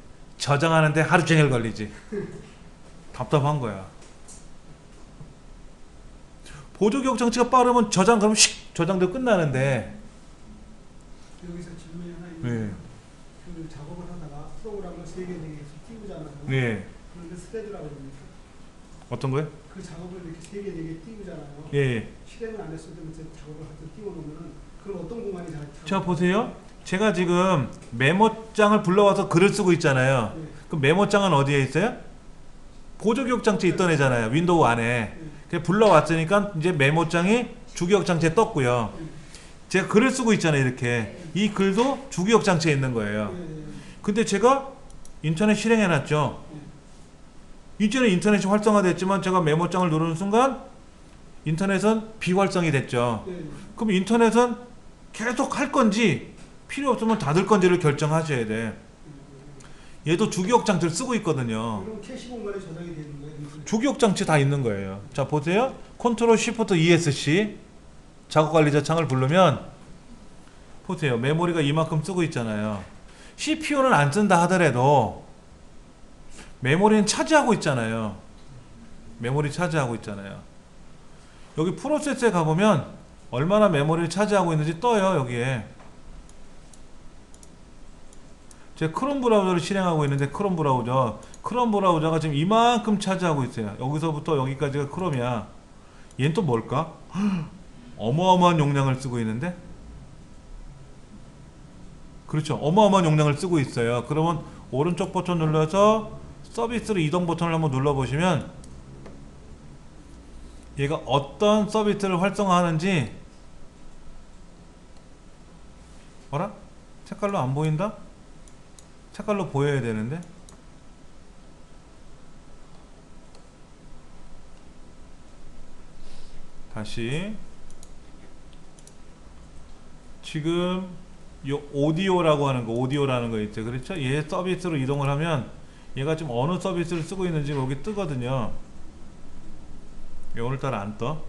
저장하는데 하루 종일 걸리지. 답답한 거야. 보조기억 장치가 빠르면 저장 그러면 씩 저장도 끝나는데. 여기서 질문이 하나 네. 있는데 그 작업을 하다가 프로그램을 3개, 4개씩 띄우잖아요. 네. 그런데 스레드라고 합니까? 어떤 거요? 그 작업을 이렇게 3개, 4개 띄우잖아요. 예, 예. 실행을 안 했을 때 작업을 할 때 띄워놓으면 그건 어떤 공간이 잘 자 보세요. 제가 지금 메모장을 불러와서 글을 쓰고 있잖아요. 네. 그럼 메모장은 어디에 있어요? 보조기억 장치에 있던 애잖아요. 윈도우 안에. 네. 그래서 불러왔으니까 이제 메모장이 주기억 장치에 떴고요. 제가 글을 쓰고 있잖아요. 이렇게. 이 글도 주기억 장치에 있는 거예요. 근데 제가 인터넷 실행해놨죠. 이전에 인터넷이 활성화됐지만 제가 메모장을 누르는 순간 인터넷은 비활성이 됐죠. 그럼 인터넷은 계속 할 건지 필요 없으면 닫을 건지를 결정하셔야 돼. 얘도 주기억 장치를 쓰고 있거든요. 그럼 캐시 공간에 저장이 되는 거예요? 주기억 장치 다 있는 거예요. 자 보세요. 컨트롤 쉬프트 ESC 작업관리자 창을 부르면 보세요. 메모리가 이만큼 쓰고 있잖아요. CPU는 안 쓴다 하더라도 메모리는 차지하고 있잖아요. 메모리 차지하고 있잖아요. 여기 프로세스에 가보면 얼마나 메모리를 차지하고 있는지 떠요. 여기에 제가 크롬 브라우저를 실행하고 있는데 크롬 브라우저가 지금 이만큼 차지하고 있어요. 여기서부터 여기까지가 크롬이야. 얘는 또 뭘까? 어마어마한 용량을 쓰고 있는데, 그렇죠. 어마어마한 용량을 쓰고 있어요. 그러면 오른쪽 버튼 눌러서 서비스로 이동 버튼을 한번 눌러보시면 얘가 어떤 서비스를 활성화하는지, 어라? 색깔로 안 보인다? 색깔로 보여야 되는데. 다시 지금 요 오디오라고 하는 거, 오디오라는 거 있죠. 그렇죠? 얘 서비스로 이동을 하면 얘가 지금 어느 서비스를 쓰고 있는지 여기 뜨거든요. 오늘따라 안 떠.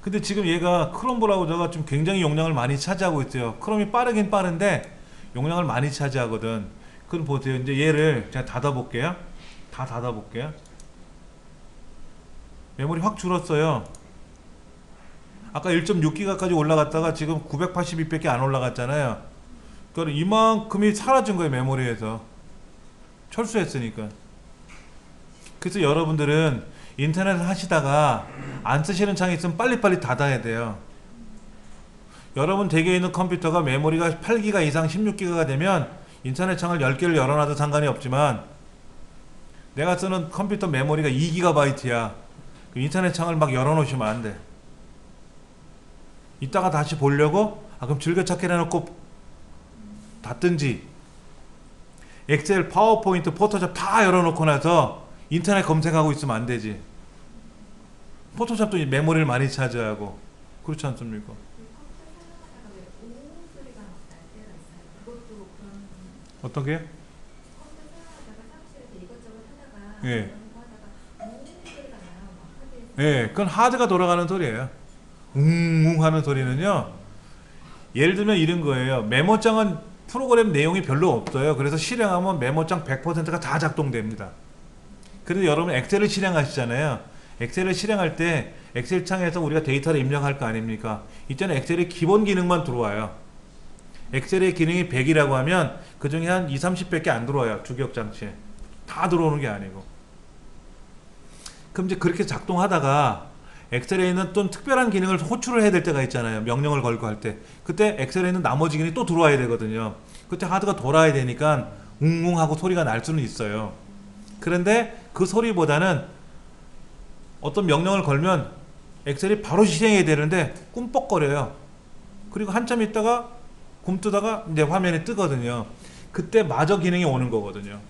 근데 지금 얘가 크롬 브라우저가 좀 굉장히 용량을 많이 차지하고 있어요. 크롬이 빠르긴 빠른데 용량을 많이 차지하거든. 그럼 보세요. 이제 얘를 제가 닫아볼게요. 다 닫아볼게요. 메모리 확 줄었어요. 아까 1.6기가까지 올라갔다가 지금 982밖에 안 올라갔잖아요. 그러니까 이만큼이 사라진 거예요. 메모리에서. 철수했으니까. 그래서 여러분들은 인터넷 하시다가 안 쓰시는 창이 있으면 빨리빨리 닫아야 돼요. 여러분 댁에 있는 컴퓨터가 메모리가 8기가 이상 16기가가 되면 인터넷 창을 10개를 열어놔도 상관이 없지만, 내가 쓰는 컴퓨터 메모리가 2GB야. 인터넷 창을 막 열어놓으시면 안 돼. 이따가 다시 보려고 그럼 즐겨찾기 해놓고 닫든지, 엑셀, 파워포인트, 포토샵 다 열어놓고 나서 인터넷 검색하고 있으면 안 되지. 포토샵도 메모리를 많이 차지하고. 그렇지 않습니까? 어떤 게? 예. 예, 그건 하드가 돌아가는 소리예요. 웅웅 하는 소리는요, 예를 들면 이런 거예요. 메모장은 프로그램 내용이 별로 없어요. 그래서 실행하면 메모장 100%가 다 작동됩니다. 그래서 여러분 엑셀을 실행하시잖아요. 엑셀을 실행할 때 엑셀 창에서 우리가 데이터를 입력할 거 아닙니까? 이때는 엑셀의 기본 기능만 들어와요. 엑셀의 기능이 100이라고 하면 그 중에 한 2, 30밖에 안 들어와요. 주기억 장치에. 다 들어오는 게 아니고. 그럼 이제 그렇게 작동하다가 엑셀에 있는 또 특별한 기능을 호출을 해야 될 때가 있잖아요. 명령을 걸고 할 때. 그때 엑셀에 있는 나머지 기능이 또 들어와야 되거든요. 그때 하드가 돌아야 되니까 웅웅 하고 소리가 날 수는 있어요. 그런데 그 소리보다는 어떤 명령을 걸면 엑셀이 바로 실행해야 되는데 꿈뻑거려요. 그리고 한참 있다가 굼뜨다가 이제 화면이 뜨거든요. 그때 마저 기능이 오는 거거든요.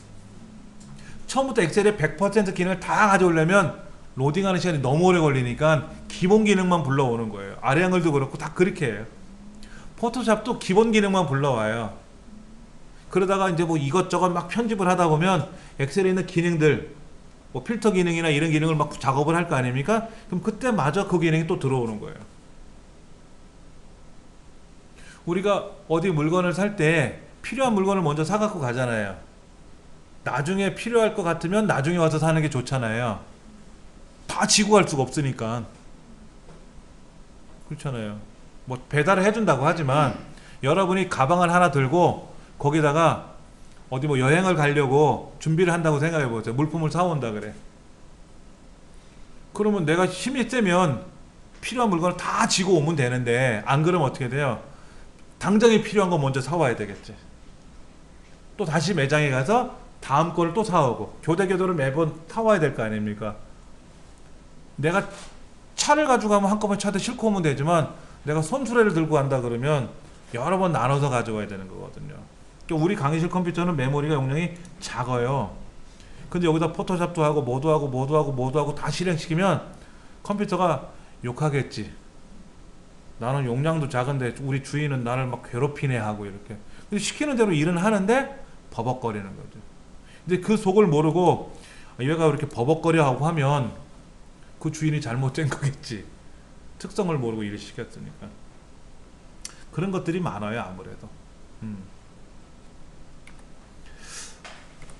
처음부터 엑셀의 100% 기능을 다 가져오려면 로딩하는 시간이 너무 오래 걸리니까 기본 기능만 불러오는 거예요. 아래양글도 그렇고 다 그렇게 해요. 포토샵도 기본 기능만 불러와요. 그러다가 이제 뭐 이것저것 막 편집을 하다 보면 엑셀에 있는 기능들, 뭐 필터 기능이나 이런 기능을 막 작업을 할 거 아닙니까? 그럼 그때 마저 그 기능이 또 들어오는 거예요. 우리가 어디 물건을 살 때 필요한 물건을 먼저 사갖고 가잖아요. 나중에 필요할 것 같으면 나중에 와서 사는 게 좋잖아요. 다 지고 갈 수가 없으니까. 그렇잖아요. 뭐 배달을 해준다고 하지만 여러분이 가방을 하나 들고 거기다가 어디 뭐 여행을 가려고 준비를 한다고 생각해 보세요. 물품을 사온다 그래. 그러면 내가 힘이 세면 필요한 물건을 다 지고 오면 되는데, 안 그러면 어떻게 돼요? 당장에 필요한 거 먼저 사와야 되겠지. 또 다시 매장에 가서 다음 거를 또 사오고 교대교대로 매번 타와야 될 거 아닙니까? 내가 차를 가지고 가면 한꺼번에 차도 싣고 오면 되지만, 내가 손수레를 들고 간다 그러면 여러 번 나눠서 가져와야 되는 거거든요. 우리 강의실 컴퓨터는 메모리가 용량이 작아요. 근데 여기다 포토샵도 하고 뭐도 하고 뭐도 하고 뭐도 하고 다 실행시키면 컴퓨터가 욕하겠지. 나는 용량도 작은데 우리 주인은 나를 막 괴롭히네 하고 이렇게. 근데 시키는 대로 일은 하는데 버벅거리는 거죠. 근데 그 속을 모르고 얘가 이렇게 버벅거려 하고 하면 그 주인이 잘못된 거겠지. 특성을 모르고 일을 시켰으니까. 그런 것들이 많아요, 아무래도.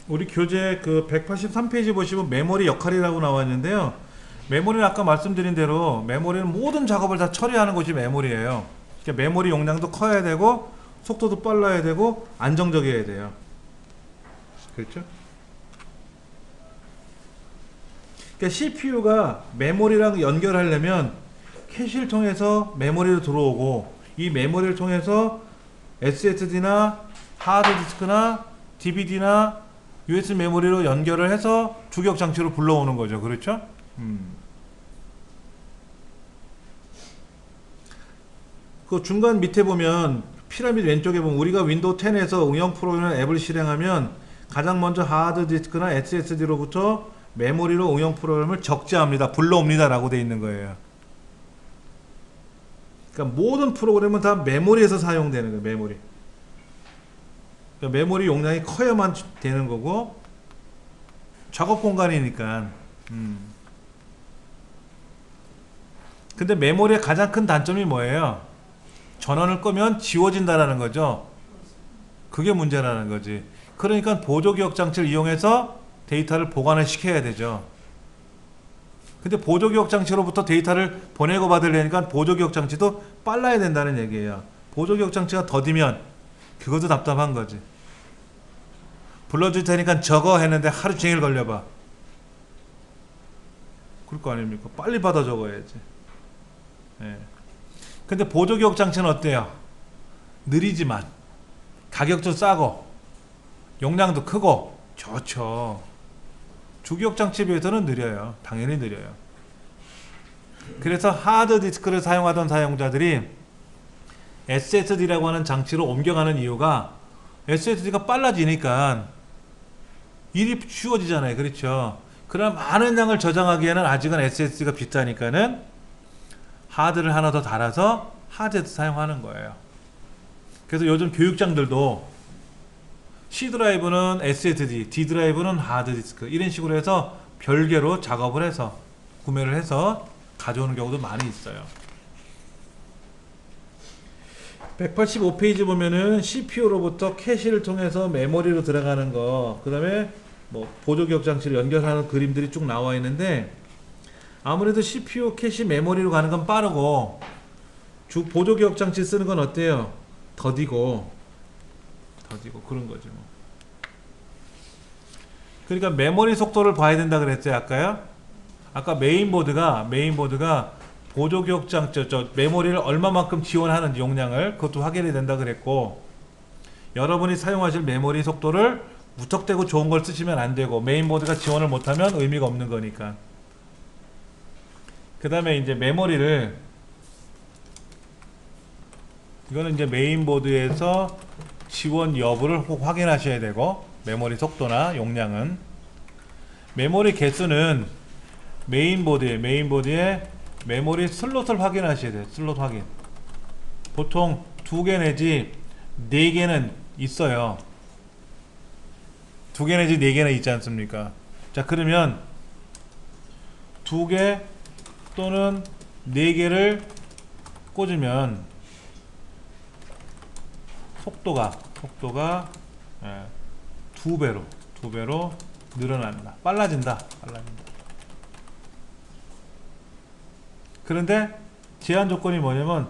우리 교재 그 183페이지 보시면 메모리 역할이라고 나와 있는데요. 메모리는 아까 말씀드린 대로 메모리는 모든 작업을 다 처리하는 것이 메모리예요. 그러니까 메모리 용량도 커야 되고 속도도 빨라야 되고 안정적이어야 돼요. 그렇죠? 그러니까 CPU가 메모리랑 연결하려면 캐시를 통해서 메모리로 들어오고, 이 메모리를 통해서 SSD나 하드디스크나 DVD나 USB 메모리로 연결을 해서 주격 장치로 불러오는 거죠. 그렇죠? 그 중간 밑에 보면 피라미드 왼쪽에 보면 우리가 윈도우 10에서 응용 프로그램 앱을 실행하면 가장 먼저 하드디스크나 SSD로부터 메모리로 응용 프로그램을 적재합니다. 불러옵니다 라고 되어 있는 거예요. 그러니까 모든 프로그램은 다 메모리에서 사용되는 거예요. 메모리. 그러니까 메모리 용량이 커야만 되는 거고, 작업 공간이니까. 근데 메모리의 가장 큰 단점이 뭐예요? 전원을 끄면 지워진다라는 거죠. 그게 문제라는 거지. 그러니까 보조기억 장치를 이용해서 데이터를 보관을 시켜야 되죠. 근데 보조기억 장치로부터 데이터를 보내고 받으려니까 보조기억 장치도 빨라야 된다는 얘기예요. 보조기억 장치가 더디면 그것도 답답한 거지. 불러줄 테니까 적어 했는데 하루 종일 걸려봐. 그럴 거 아닙니까? 빨리 받아 적어야지. 예. 근데 보조기억 장치는 어때요? 느리지만 가격도 싸고 용량도 크고 좋죠. 주기억 장치에 비해서는 느려요. 당연히 느려요. 그래서 하드디스크를 사용하던 사용자들이 SSD라고 하는 장치로 옮겨가는 이유가, SSD가 빨라지니까 일이 쉬워지잖아요. 그렇죠? 그러나 많은 양을 저장하기에는 아직은 SSD가 비싸니까는 하드를 하나 더 달아서 하드디스크 사용하는 거예요. 그래서 요즘 교육장들도 C 드라이브는 SSD, D 드라이브는 하드디스크, 이런 식으로 해서 별개로 작업을 해서 구매를 해서 가져오는 경우도 많이 있어요. 185페이지 보면은 CPU로부터 캐시를 통해서 메모리로 들어가는 거, 그 다음에 뭐 보조기억 장치를 연결하는 그림들이 쭉 나와 있는데, 아무래도 CPU 캐시 메모리로 가는 건 빠르고 보조기억 장치 쓰는 건 어때요? 더디고 그런 거지 뭐. 그러니까 메모리 속도를 봐야 된다 그랬죠 아까요? 아까 메인보드가 보조기억 장치 메모리를 얼마만큼 지원하는지 용량을 그것도 확인해야 된다 그랬고, 여러분이 사용하실 메모리 속도를 무턱대고 좋은 걸 쓰시면 안 되고, 메인보드가 지원을 못하면 의미가 없는 거니까. 그 다음에 이제 메모리를, 이거는 이제 메인보드에서 지원 여부를 꼭 확인하셔야 되고, 메모리 속도나 용량은, 메모리 개수는 메인보드에 메모리 슬롯을 확인하셔야 돼요. 슬롯 확인. 보통 2개 내지 4개는 있어요. 2개 내지 4개는 있지 않습니까? 자, 그러면 2개 또는 4개를 꽂으면 속도가 속도가 2배로 늘어난다. 빨라진다. 그런데 제한 조건이 뭐냐면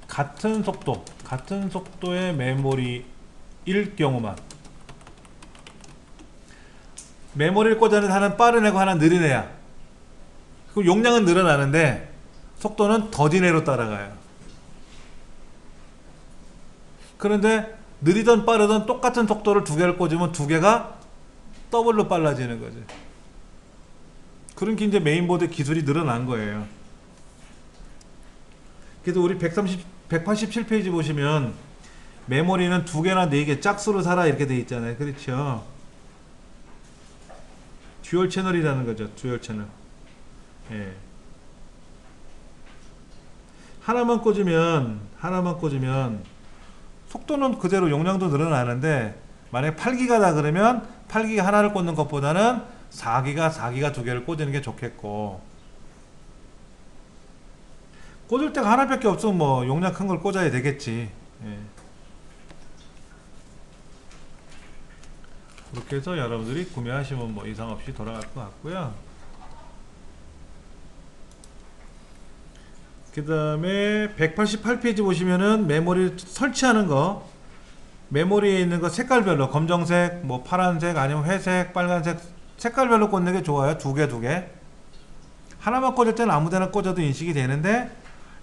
같은 속도의 메모리일 경우만. 메모리를 꽂아내서 하나는 빠른 애고 하나는 느린 애야. 그럼 용량은 늘어나는데 속도는 더딘 애로 따라가요. 그런데 느리든 빠르든 똑같은 속도를 두 개를 꽂으면 두 개가 더블로 빨라지는 거지. 그러니까 이제 메인보드 기술이 늘어난 거예요. 그래서 우리 187페이지 보시면 메모리는 두 개나 네 개 짝수로 살아 이렇게 돼 있잖아요. 그렇죠? 듀얼 채널이라는 거죠. 듀얼 채널. 예. 하나만 꽂으면 속도는 그대로 용량도 늘어나는데 만약에 8기가다 그러면 8기가 하나를 꽂는 것보다는 4기가 두 개를 꽂는 게 좋겠고, 꽂을 때가 하나밖에 없으면 뭐 용량 큰 걸 꽂아야 되겠지. 예. 그렇게 해서 여러분들이 구매하시면 뭐 이상 없이 돌아갈 것 같고요. 그 다음에 188페이지 보시면은 메모리 설치하는 거, 메모리에 있는 거 색깔별로 검정색, 뭐 파란색, 아니면 회색, 빨간색 색깔별로 꽂는 게 좋아요. 두 개. 하나만 꽂을 때는 아무 데나 꽂아도 인식이 되는데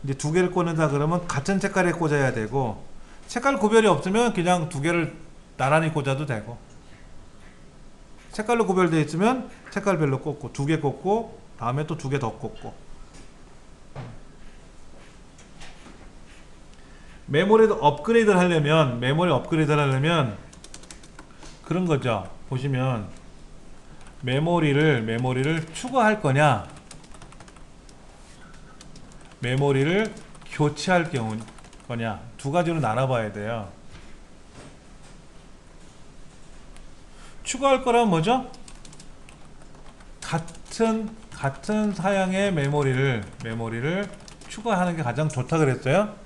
이제 두 개를 꽂는다 그러면 같은 색깔에 꽂아야 되고, 색깔 구별이 없으면 그냥 두 개를 나란히 꽂아도 되고, 색깔로 구별되어 있으면 색깔별로 꽂고, 두 개 꽂고 다음에 또 두 개 더 꽂고. 메모리 업그레이드를 하려면 그런 거죠. 보시면 메모리를 추가할 거냐, 메모리를 교체할 거냐, 두 가지로 나눠봐야 돼요. 추가할 거라면 뭐죠? 같은 사양의 메모리를 추가하는 게 가장 좋다 그랬어요.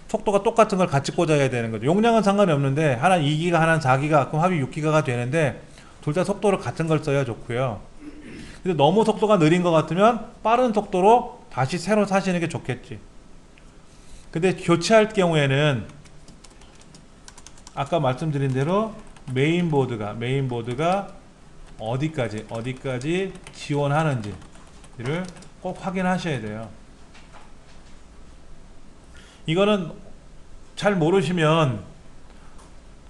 속도가 똑같은 걸 같이 꽂아야 되는 거죠. 용량은 상관이 없는데 하나는 2기가 하나는 4기가, 그럼 합이 6기가가 되는데 둘 다 속도를 같은 걸 써야 좋고요. 근데 너무 속도가 느린 것 같으면 빠른 속도로 다시 새로 사시는 게 좋겠지. 근데 교체할 경우에는 아까 말씀드린 대로 메인보드가 어디까지 지원하는지를 꼭 확인하셔야 돼요. 이거는 잘 모르시면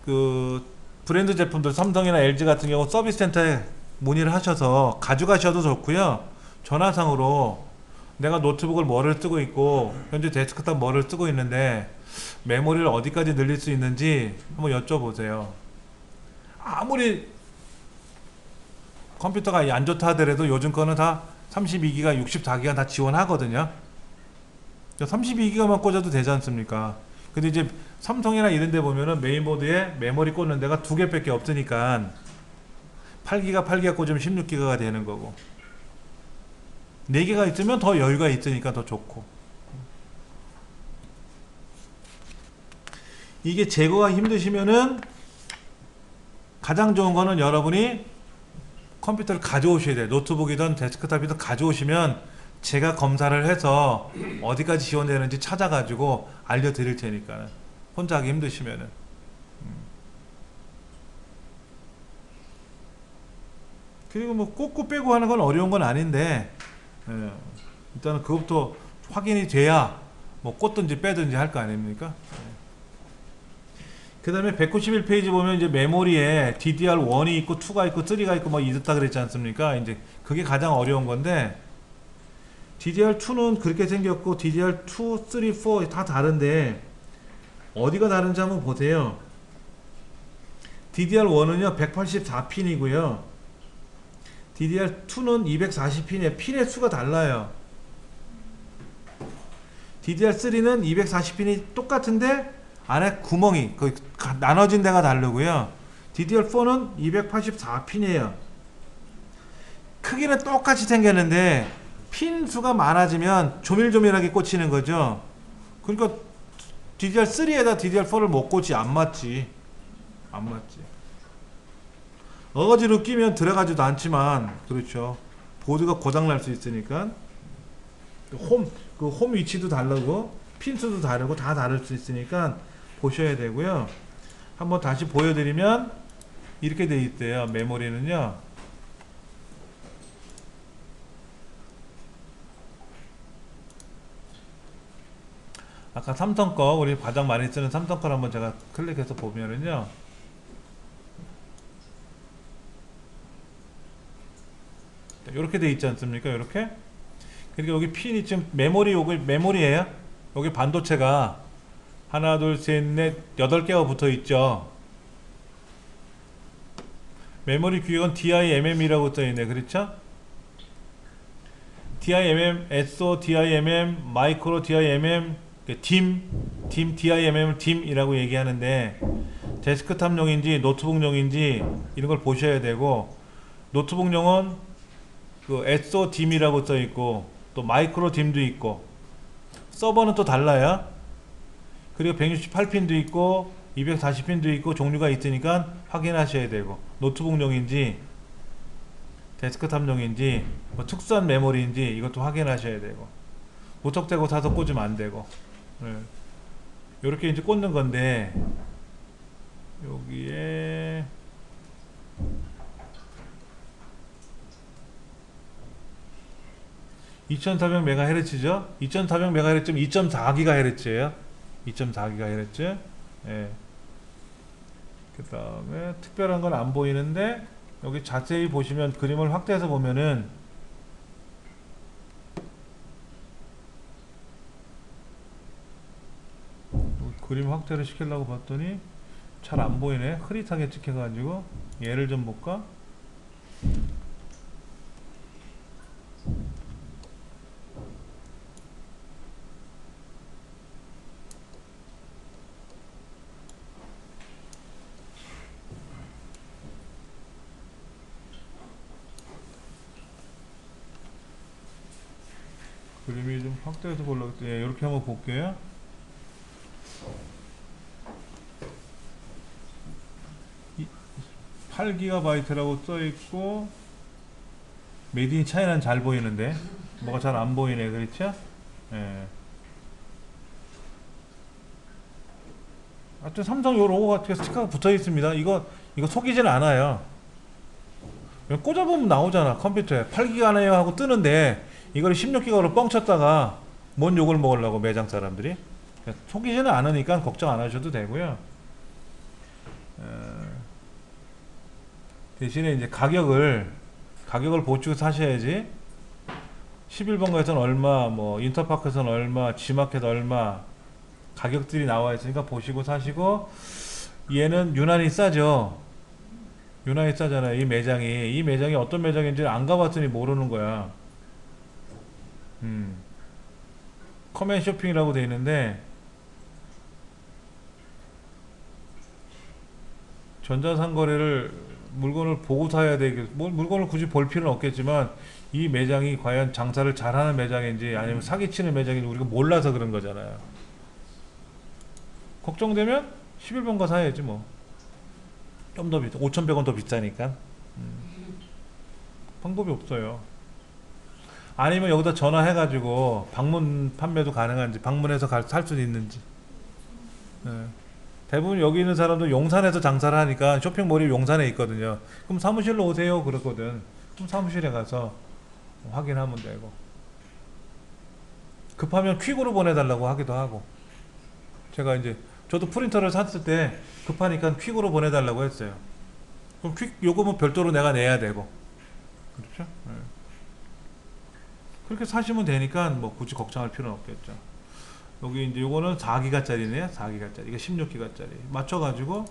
그 브랜드 제품들 삼성이나 LG 같은 경우 서비스 센터에 문의를 하셔서 가져가셔도 좋고요. 전화상으로 내가 노트북을 뭐를 쓰고 있고 현재 데스크탑 뭐를 쓰고 있는데 메모리를 어디까지 늘릴 수 있는지 한번 여쭤보세요. 아무리 컴퓨터가 안 좋다 하더라도 요즘 거는 다 32기가 64기가 다 지원하거든요. 32기가만 꽂아도 되지 않습니까? 근데 이제 삼성이나 이런 데 보면은 메인보드에 메모리 꽂는 데가 두 개밖에 없으니까 8기가 꽂으면 16기가가 되는 거고, 4개가 있으면 더 여유가 있으니까 더 좋고. 이게 제거가 힘드시면은 가장 좋은 거는 여러분이 컴퓨터를 가져오셔야 돼요. 노트북이든 데스크탑이든 가져오시면 제가 검사를 해서 어디까지 지원되는지 찾아가지고 알려드릴 테니까, 혼자 하기 힘드시면은. 그리고 뭐 꽂고 빼고 하는 건 어려운 건 아닌데, 일단은 그것부터 확인이 돼야 뭐 꽂든지 빼든지 할 거 아닙니까? 그 다음에 191페이지 보면 이제 메모리에 DDR1이 있고 2가 있고 3가 있고 뭐 이렇다 그랬지 않습니까? 이제 그게 가장 어려운 건데, DDR2는 그렇게 생겼고 DDR2, 3, 4 다 다른데 어디가 다른지 한번 보세요. DDR1은요 184핀이고요 DDR2는 240핀이에요. 핀의 수가 달라요. DDR3는 240핀이 똑같은데 안에 구멍이 나눠진 데가 다르고요. DDR4는 284핀이에요. 크기는 똑같이 생겼는데 핀 수가 많아지면 조밀조밀하게 꽂히는 거죠. 그러니까 DDR3에다 DDR4를 못 꽂지, 안 맞지. 안 맞지. 어거지로 끼면 들어가지도 않지만, 그렇죠. 보드가 고장 날 수 있으니까 홈 위치도 다르고 핀 수도 다르고 다 다를 수 있으니까 보셔야 되고요. 한번 다시 보여드리면 이렇게 돼 있대요. 메모리는요. 아까 삼성 거, 우리 가장 많이 쓰는 삼성 거를 한번 제가 클릭해서 보면은요. 이렇게 돼 있지 않습니까? 이렇게. 그러니까 여기 핀이 지금 여기 메모리예요. 여기 반도체가 하나, 둘, 셋, 넷, 8개가 붙어 있죠. 메모리 규격은 DIMM이라고 써 있네. 그렇죠? DIMM, SO, DIMM, 마이크로 DIMM, DIM, DIMM을 DIM이라고 얘기하는데 데스크탑용인지 노트북용인지 이런 걸 보셔야 되고, 노트북용은 그 SO DIM이라고 써 있고 또 마이크로 DIM도 있고, 서버는 또 달라요. 그리고 168핀도 있고 240핀도 있고 종류가 있으니까 확인하셔야 되고, 노트북용인지 데스크탑용인지 뭐 특수한 메모리인지 이것도 확인하셔야 되고, 무턱대고 사서 꽂으면 안 되고. 이렇게 이제 꽂는 건데, 여기에 2400MHz죠? 2400MHz면 2.4GHz예요. 2.4GHz. 예. 그 다음에 특별한 건 안 보이는데, 여기 자세히 보시면 그림을 확대해서 보면은 그림 확대를 시키려고 봤더니 잘 안 보이네. 흐릿하게 찍혀가지고 얘를 좀 볼까? 그림이 좀 확대해서 보려고 했더니 이렇게 한번 볼게요. 이 8GB라고 써있고 메이드 인 차이나는 잘 보이는데 뭐가 잘 안 보이네. 그렇죠? 예. 하여튼 삼성 요 로고 같은 스티커가 붙어 있습니다. 이거 속이진 않아요. 꽂아보면 나오잖아. 컴퓨터에 8기가 하네요 하고 뜨는데 이걸 16기가로 뻥쳤다가 뭔 욕을 먹으려고, 매장 사람들이. 속이지는 않으니까 걱정 안 하셔도 되고요. 대신에 이제 가격을 보시고 사셔야지. 11번가에서는 얼마, 뭐 인터파크에서는 얼마, G마켓 얼마, 가격들이 나와 있으니까 보시고 사시고. 얘는 유난히 싸죠. 유난히 싸잖아요. 이 매장이 어떤 매장인지 안 가봤으니 모르는 거야. 커맨 쇼핑이라고 되어 있는데, 전자상거래를 물건을 보고 사야 되겠, 뭐 물건을 굳이 볼 필요는 없겠지만 이 매장이 과연 장사를 잘하는 매장인지 아니면 사기치는 매장인지 우리가 몰라서 그런 거잖아요. 걱정되면 11번가 사야지 뭐. 좀 더 비싸. 5,100원 더 비싸니까. 방법이 없어요. 아니면 여기다 전화해가지고 방문 판매도 가능한지, 방문해서 살 수 있는지. 네. 대부분 여기 있는 사람도 용산에서 장사를 하니까 쇼핑몰이 용산에 있거든요. 그럼 사무실로 오세요 그러거든. 그럼 사무실에 가서 확인하면 되고, 급하면 퀵으로 보내달라고 하기도 하고. 제가 이제 저도 프린터를 샀을 때 급하니까 퀵으로 보내달라고 했어요. 그럼 퀵 요금은 별도로 내가 내야 되고. 그렇죠? 네. 그렇게 사시면 되니까 뭐 굳이 걱정할 필요는 없겠죠. 여기 이제 요거는 4기가짜리네요. 4기가짜리. 이게 16기가짜리. 맞춰가지고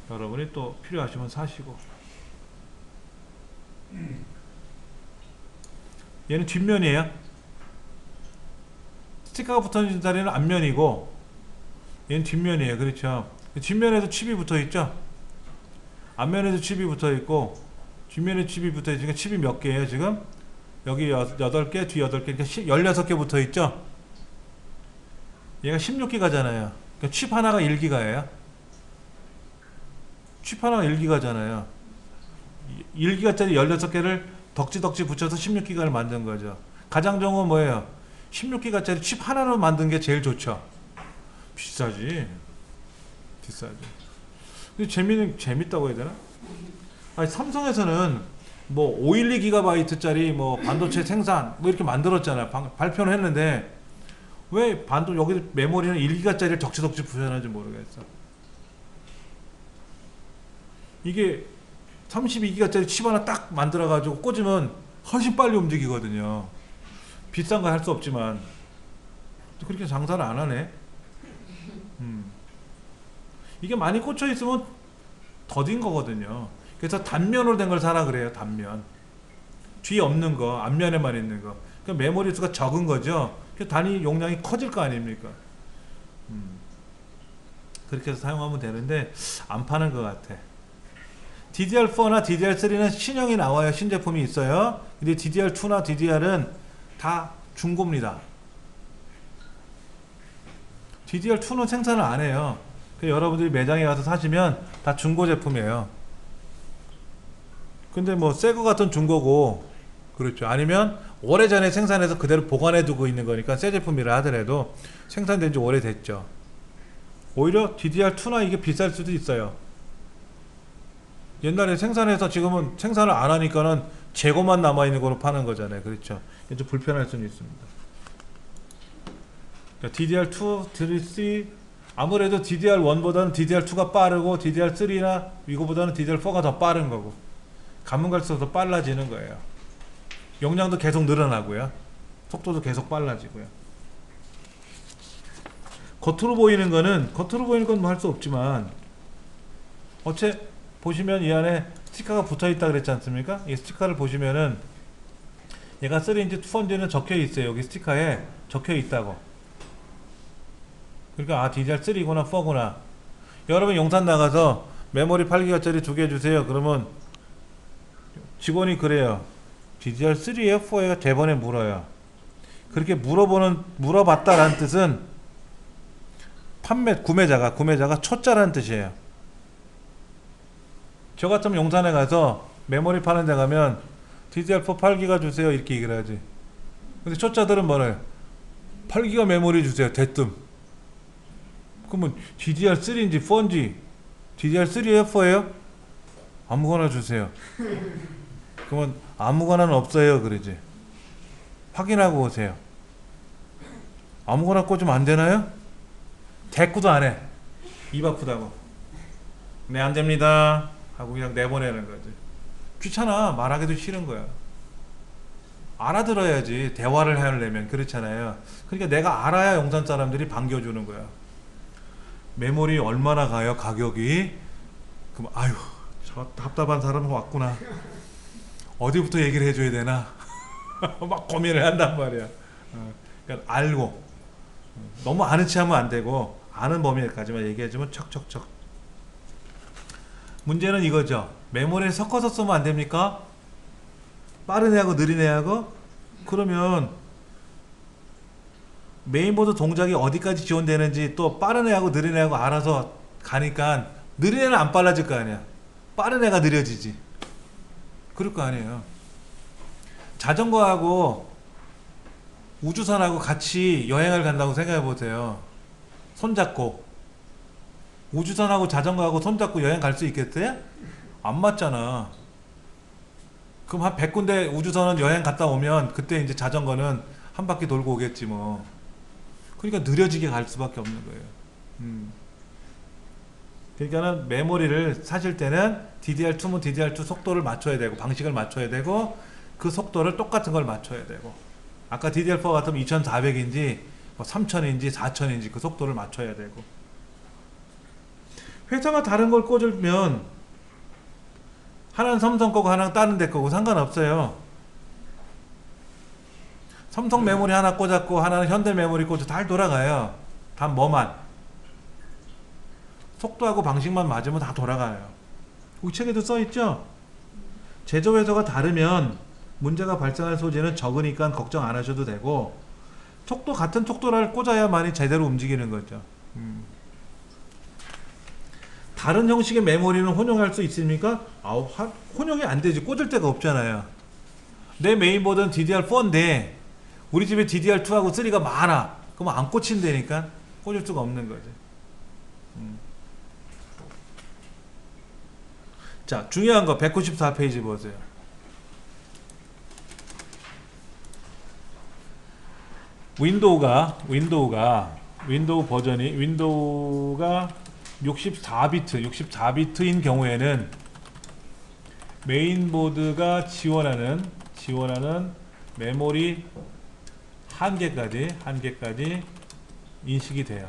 여러분이 또 필요하시면 사시고. 얘는 뒷면이에요. 스티커가 붙어있는 자리는 앞면이고, 얘는 뒷면이에요. 그렇죠? 뒷면에도 칩이 붙어있죠? 앞면에도 칩이 붙어있고, 뒷면에 칩이 붙어있으니까 칩이 몇 개예요 지금? 여기 8개, 뒤 8개, 그러니까 16개 붙어있죠? 얘가 16기가잖아요. 그러니까 칩 하나가 1기가예요. 칩 하나가 1기가잖아요. 1기가짜리 16개를 덕지덕지 붙여서 16기가를 만든 거죠. 가장 좋은 건 뭐예요? 16기가짜리 칩 하나로 만든 게 제일 좋죠. 비싸지. 근데 재밌다고 해야 되나? 아니, 삼성에서는 뭐 512GB짜리 뭐 반도체 생산 뭐 이렇게 만들었잖아요. 발표는 했는데 왜 여기 메모리는 1기가짜리를 덕지덕지 붙여놨는지 모르겠어. 이게 32기가짜리 칩 하나 딱 만들어가지고 꽂으면 훨씬 빨리 움직이거든요. 비싼 거 할 수 없지만 그렇게 장사를 안 하네. 이게 많이 꽂혀 있으면 더딘 거거든요. 그래서 단면으로 된 걸 사라 그래요. 단면. 뒤에 없는 거, 앞면에만 있는 거. 그러니까 메모리 수가 적은 거죠. 단위 용량이 커질 거 아닙니까? 그렇게 해서 사용하면 되는데 안 파는 것 같아. DDR4나 DDR3는 신형이 나와요. 신제품이 있어요. 근데 DDR2나 DDR은 다 중고입니다. DDR2는 생산을 안 해요. 여러분들이 매장에 가서 사시면 다 중고 제품이에요. 근데 뭐 새 거 같은 중고고, 그렇죠. 아니면 오래전에 생산해서 그대로 보관해 두고 있는 거니까 새 제품이라 하더라도 생산된 지 오래됐죠. 오히려 DDR2나 이게 비쌀 수도 있어요. 옛날에 생산해서 지금은 생산을 안 하니까는 재고만 남아있는 거로 파는 거잖아요. 그렇죠. 좀 불편할 수는 있습니다. 그러니까 DDR2, DDR3, 아무래도 DDR1보다는 DDR2가 빠르고 DDR3나 이거보다는 DDR4가 더 빠른 거고, 가면 갈수록 더 빨라지는 거예요. 용량도 계속 늘어나고요. 속도도 계속 빨라지고요. 겉으로 보이는 건 뭐 할 수 없지만 어째 보시면 이 안에 스티커가 붙어 있다 그랬지 않습니까? 이 스티커를 보시면은 얘가 3인치, 2인치는 적혀 있어요. 여기 스티커에 적혀 있다고. 그러니까 아, DDR3구나 4구나. 여러분 용산 나가서 메모리 8기가짜리 2개 주세요. 그러면 직원이 그래요. DDR3에요? 4에요? 대번에 물어요. 그렇게 물어봤다라는 뜻은 구매자가 초짜라는 뜻이에요. 저 같으면 용산에 가서 메모리 파는 데 가면 DDR4 8기가 주세요 이렇게 얘기를 하지. 근데 초짜들은 뭐래요? 8기가 메모리 주세요. 대뜸. 그러면 DDR3인지 4인지 DDR3에요? 4에요? 아무거나 주세요. 그러면 아무거나는 없어요 그러지. 확인하고 오세요. 아무거나 꽂으면 안 되나요? 대꾸도 안 해. 입 아프다고. 네, 안 됩니다 하고 그냥 내보내는 거지. 귀찮아. 말하기도 싫은 거야. 알아들어야지. 대화를 하려면. 그렇잖아요. 그러니까 내가 알아야 용산 사람들이 반겨주는 거야. 메모리 얼마나 가요 가격이? 그럼 아유 저 답답한 사람 왔구나. 어디부터 얘기를 해줘야 되나? 막 고민을 한단 말이야. 그러니까 알고, 너무 아는 체 하면 안 되고 아는 범위까지만 얘기해주면 척척척. 문제는 이거죠. 메모리를 섞어서 쓰면 안 됩니까? 빠른 애하고 느린 애하고? 그러면 메인보드 동작이 어디까지 지원되는지 또 빠른 애하고 느린 애하고 알아서 가니까 느린 애는 안 빨라질 거 아니야. 빠른 애가 느려지지. 그럴 거 아니에요. 자전거하고 우주선하고 같이 여행을 간다고 생각해 보세요. 손잡고 우주선하고 자전거하고 손잡고 여행 갈 수 있겠어요? 안 맞잖아. 그럼 한 100군데 우주선은 여행 갔다 오면 그때 이제 자전거는 한 바퀴 돌고 오겠지 뭐. 그러니까 느려지게 갈 수밖에 없는 거예요. 그러니까는 메모리를 사실 때는 DDR2면 DDR2 속도를 맞춰야 되고 방식을 맞춰야 되고 그 속도를 똑같은 걸 맞춰야 되고, 아까 DDR4 같으면 2400인지 3000인지 4000인지 그 속도를 맞춰야 되고. 회사가 다른 걸 꽂으면 하나는 삼성 거고 하나는 다른 데 거고 상관없어요. 삼성 메모리 하나 꽂았고 하나는 현대 메모리 꽂아 다 돌아가요. 단 뭐만 속도하고 방식만 맞으면 다 돌아가요. 이 책에도 써있죠. 제조회사가 다르면 문제가 발생할 소지는 적으니까 걱정 안 하셔도 되고, 같은 속도를 꽂아야만이 제대로 움직이는 거죠. 다른 형식의 메모리는 혼용할 수 있습니까? 혼용이 안 되지. 꽂을 데가 없잖아요. 내 메인보드는 DDR4인데 우리 집에 DDR2하고 3가 많아. 그럼 안 꽂힌다니까. 꽂을 수가 없는 거지. 자, 중요한 거 194페이지 보세요. 윈도우가 윈도우가 64비트인 경우에는 메인보드가 지원하는 메모리 한계까지 인식이 돼요.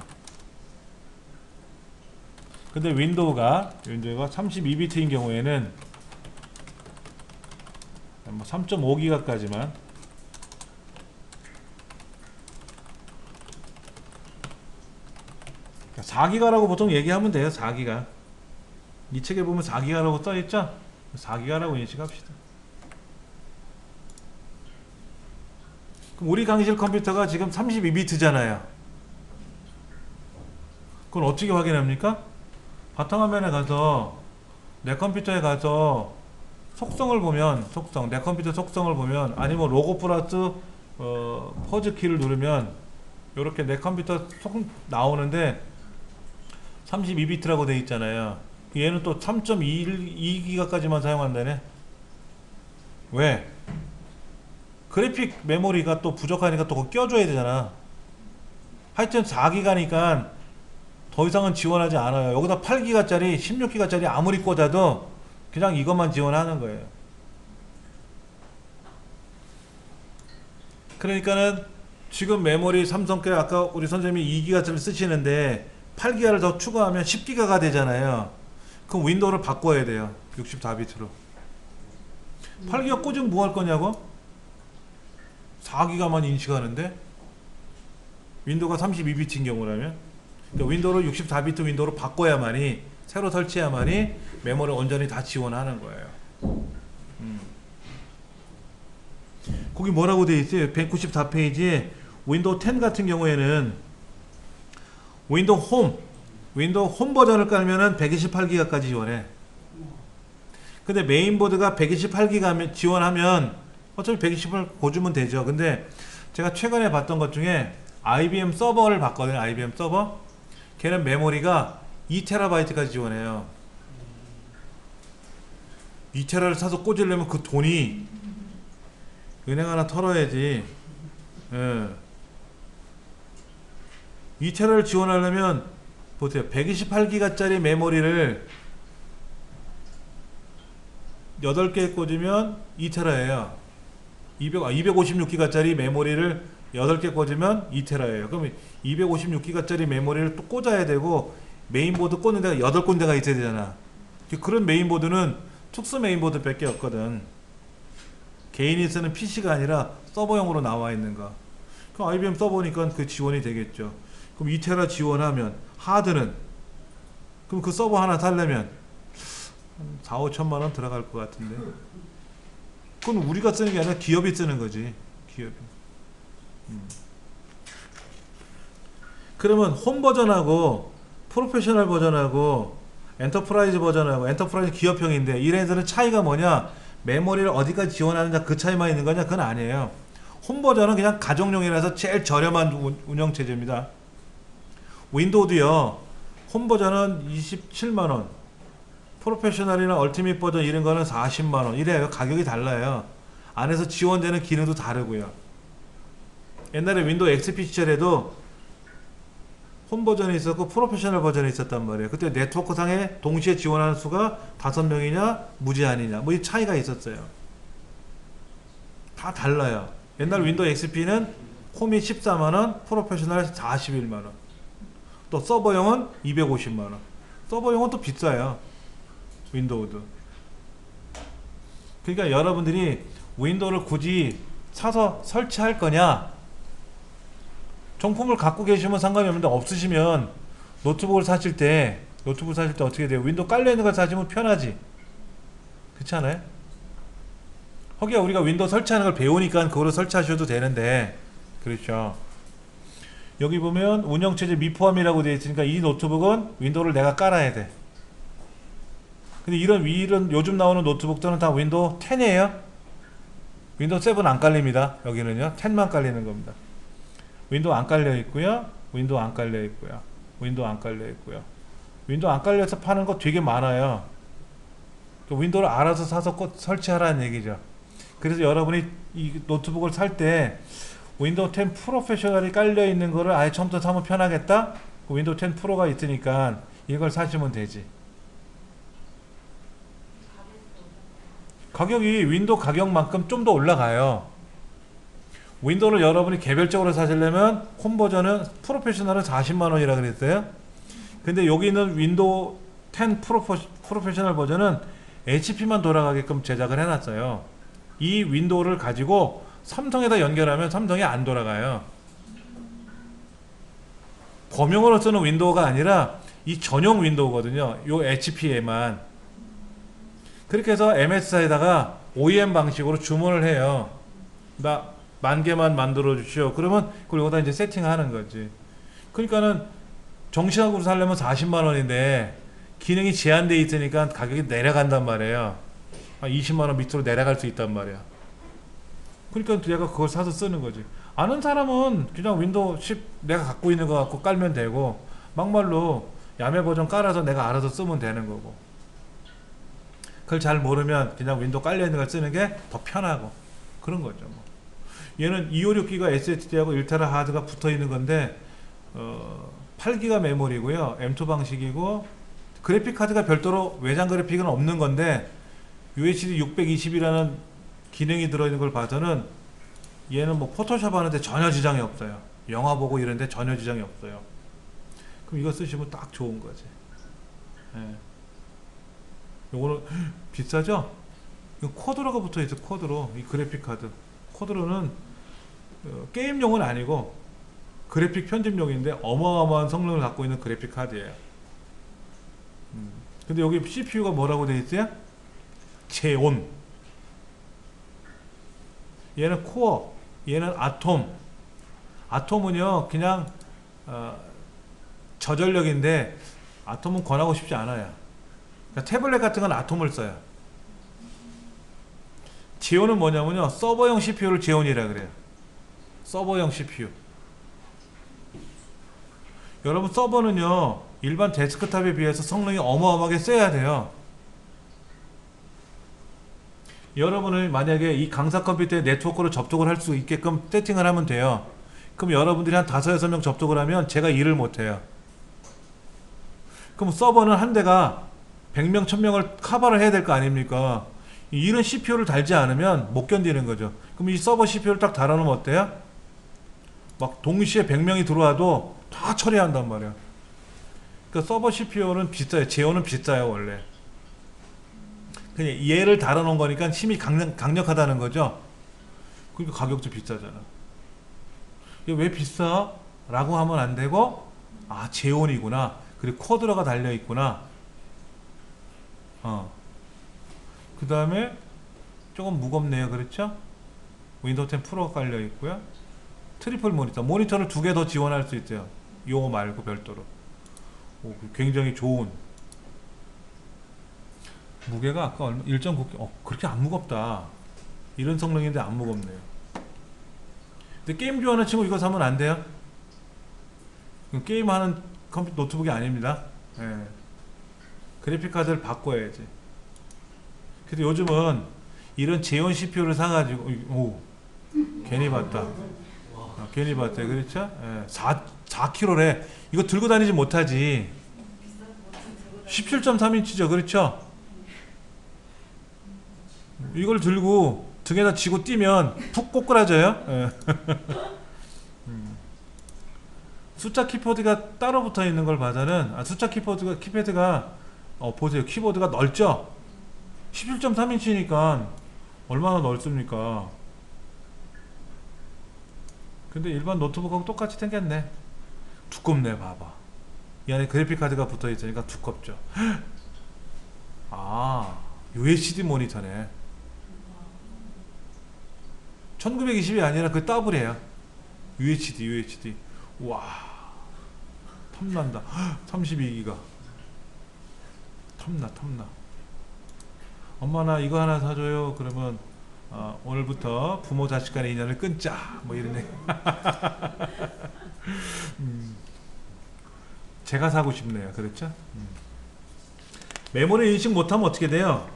근데 윈도우가 32비트인 경우에는 3.5기가까지만 4기가라고 보통 얘기하면 돼요. 4기가. 이 책에 보면 4기가라고 써있죠? 4기가라고 인식합시다. 그럼 우리 강의실 컴퓨터가 지금 32비트잖아요. 그건 어떻게 확인합니까? 바탕화면에 가서 내 컴퓨터에 가서 속성을 보면 내 컴퓨터 속성을 보면 아니면 로고 플러스 퍼즈 키를 누르면 이렇게 내 컴퓨터 속 나오는데 32비트라고 되어 있잖아요. 얘는 또 3.2기가까지만 사용한다네. 왜? 그래픽 메모리가 또 부족하니까 또 그거 껴줘야 되잖아. 하여튼 4기가니까 더 이상은 지원하지 않아요. 여기다 8기가짜리 16기가짜리 아무리 꽂아도 그냥 이것만 지원하는 거예요. 그러니까는 지금 메모리 삼성께 아까 우리 선생님이 2기가짜리 쓰시는데 8기가를 더 추가하면 10기가가 되잖아요. 그럼 윈도우를 바꿔야 돼요. 64비트로. 8기가 꽂으면 뭐 할 거냐고? 4기가만 인식하는데 윈도우가 32비트인 경우라면 그러니까 윈도우를 64비트 윈도우로 바꿔야만이 새로 설치해야만이 메모리를 온전히 다 지원하는 거예요. 거기 뭐라고 되어 있어요? 194페이지에 윈도우 10 같은 경우에는 윈도우 홈 버전을 깔면은 128기가까지 지원해. 근데 메인보드가 128기가 지원하면 어차피 128 고주면 되죠. 근데 제가 최근에 봤던 것 중에 IBM 서버를 봤거든요. IBM 서버. 걔는 메모리가 2TB까지 지원해요. 2TB를 사서 꽂으려면 그 돈이 은행 하나 털어야지. 예. 2TB를 지원하려면 보세요. 128기가짜리 메모리를 8개 꽂으면 2TB예요. 256기가짜리 메모리를 8개 꽂으면 2TB예요. 그럼 256기가짜리 메모리를 또 꽂아야 되고 메인보드 꽂는 데가 8군데가 있어야 되잖아. 그런 메인보드는 특수 메인보드 밖에 없거든. 개인이 쓰는 PC가 아니라 서버용으로 나와 있는 거. 그럼 IBM 서버니까 그 지원이 되겠죠. 그럼 2TB 지원하면 하드는 그럼 그 서버 하나 살려면 4, 5천만원 들어갈 것 같은데 그건 우리가 쓰는 게 아니라 기업이 쓰는 거지. 기업이. 그러면 홈 버전하고 프로페셔널 버전하고 엔터프라이즈 버전하고 엔터프라이즈 기업형인데 이래들은 차이가 뭐냐? 메모리를 어디까지 지원하느냐 그 차이만 있는 거냐? 그건 아니에요. 홈 버전은 그냥 가정용이라서 제일 저렴한 운영체제입니다. 윈도우도요. 홈 버전은 27만원 프로페셔널이나 얼티밋 버전 이런 거는 40만원 이래요. 가격이 달라요. 안에서 지원되는 기능도 다르고요. 옛날에 윈도우 XP 시절에도 홈 버전이 있었고 프로페셔널 버전이 있었단 말이에요. 그때 네트워크상에 동시에 지원하는 수가 5명이냐 무제한이냐 뭐 이 차이가 있었어요. 다 달라요. 옛날 윈도우 XP는 홈이 14만원 프로페셔널 41만원 또 서버용은 250만원 서버용은 또 비싸요. 윈도우도. 그러니까 여러분들이 윈도우를 굳이 사서 설치할 거냐 정품을 갖고 계시면 상관이 없는데 없으시면 노트북을 사실 때 어떻게 돼요? 윈도우 깔려있는 걸 사시면 편하지 그렇지 않아요? 허기야 우리가 윈도우 설치하는 걸 배우니까 그거를 설치하셔도 되는데 그렇죠. 여기 보면 운영체제 미포함이라고 되어 있으니까 이 노트북은 윈도우를 내가 깔아야 돼. 근데 이런 요즘 나오는 노트북들은 다 윈도우 10이에요. 윈도우 7 안 깔립니다. 여기는요. 10만 깔리는 겁니다. 윈도우 안 깔려 있고요. 윈도우 안 깔려 있고요. 윈도우 안 깔려 있고요. 윈도우 안 깔려서 파는 거 되게 많아요. 윈도우를 알아서 사서 설치하라는 얘기죠. 그래서 여러분이 이 노트북을 살 때 윈도우 10 프로페셔널이 깔려 있는 거를 아예 처음부터 사면 편하겠다? 윈도우 10 프로가 있으니까 이걸 사시면 되지. 가격이 윈도우 가격만큼 좀 더 올라가요. 윈도우를 여러분이 개별적으로 사시려면 홈 버전은 프로페셔널은 40만원이라 그랬어요. 근데 여기 있는 윈도우 10 프로페셔널 버전은 HP만 돌아가게끔 제작을 해놨어요. 이 윈도우를 가지고 삼성에다 연결하면 삼성이 안 돌아가요. 범용으로 쓰는 윈도우가 아니라 이 전용 윈도우거든요. 요 HP에만. 그렇게 해서 MS사에다가 OEM 방식으로 주문을 해요. 나 10,000개만 만들어 주시오. 그러면 그걸 여기다 이제 세팅하는 거지. 그러니까는 정식으로 살려면 40만원인데 기능이 제한되어 있으니까 가격이 내려간단 말이에요. 20만원 밑으로 내려갈 수 있단 말이야. 그러니까 내가 그걸 사서 쓰는 거지. 아는 사람은 그냥 윈도우 10 내가 갖고 있는 거 갖고 깔면 되고, 막말로 야매 버전 깔아서 내가 알아서 쓰면 되는 거고. 그걸 잘 모르면 그냥 윈도우 깔려 있는 걸 쓰는 게 더 편하고 그런 거죠. 뭐. 얘는 256기가 SSD하고 1TB 하드가 붙어 있는 건데 8기가 메모리고요. M2 방식이고, 그래픽 카드가 별도로 외장 그래픽은 없는 건데 UHD 620이라는 기능이 들어있는 걸 봐서는 얘는 뭐 포토샵 하는데 전혀 지장이 없어요. 영화 보고 이런데 전혀 지장이 없어요. 그럼 이거 쓰시면 딱 좋은 거지. 예. 요거는 비싸죠? 이거 쿼드로가 붙어 있어. 쿼드로. 이 그래픽 카드. 쿼드로는 게임용은 아니고 그래픽 편집용인데 어마어마한 성능을 갖고 있는 그래픽 카드예요. 근데 여기 CPU가 뭐라고 되어 있어요? 제온. 얘는 코어, 얘는 아톰. 아톰은요 그냥 저전력인데 아톰은 권하고 싶지 않아요. 그러니까 태블릿 같은 건 아톰을 써요. 제온은 뭐냐면요, 서버용 CPU를 제온이라 그래요. 서버용 CPU. 여러분, 서버는요 일반 데스크탑에 비해서 성능이 어마어마하게 세야 돼요. 여러분을 만약에 이 강사 컴퓨터에 네트워크로 접속을 할 수 있게끔 세팅을 하면 돼요. 그럼 여러분들이 한 5-6명 접속을 하면 제가 일을 못해요. 그럼 서버는 한 대가 100명, 1000명을 커버를 해야 될 거 아닙니까? 이런 CPU를 달지 않으면 못 견디는 거죠. 그럼 이 서버 CPU를 딱 달아놓으면 어때요? 막 동시에 100명이 들어와도 다 처리한단 말이야. 그러니까 서버 CPU는 비싸요. 제어는 비싸요 원래. 그냥 얘를 달아놓은 거니까 힘이 강력하다는 거죠. 그러니까 가격도 비싸잖아. 이게 왜 비싸? 라고 하면 안 되고, 아 제온이구나, 그리고 쿼드로가 달려있구나. 그 다음에 조금 무겁네요. 그렇죠? 윈도우 10 프로가 깔려있고요. 트리플 모니터, 모니터를 2개 더 지원할 수 있어요. 요거 말고 별도로. 오, 굉장히 좋은. 무게가 아까 얼마? 1.9kg. 그렇게 안 무겁다. 이런 성능인데 안 무겁네요. 근데 게임 좋아하는 친구 이거 사면 안 돼요. 게임하는 컴퓨터 노트북이 아닙니다. 예. 그래픽 카드를 바꿔야지. 근데 요즘은 이런 제온 CPU를 사가지고, 오, 괜히 봤다. 괜히 봤대. 그렇죠? 예. 4kg래. 이거 들고 다니지 못하지. 17.3인치죠. 그렇죠? 이걸 들고 등에다 쥐고 뛰면 푹 꼬꾸라져요. 예. 숫자 키보드가 따로 붙어 있는 걸 봐서는, 숫자 키패드가 보세요. 키보드가 넓죠? 17.3인치니까 얼마나 넓습니까? 근데 일반 노트북하고 똑같이 생겼네. 두껍네. 봐봐. 이 안에 그래픽 카드가 붙어 있으니까 두껍죠. 아, UHD 모니터네. 1920이 아니라 그 더블이에요. UHD. 와, 탐난다. 32기가 탐나. 엄마 나 이거 하나 사줘요. 그러면 오늘부터 부모 자식 간의 인연을 끊자. 뭐 이런 얘기. 제가 사고 싶네요. 그렇죠? 메모리 인식 못하면 어떻게 돼요?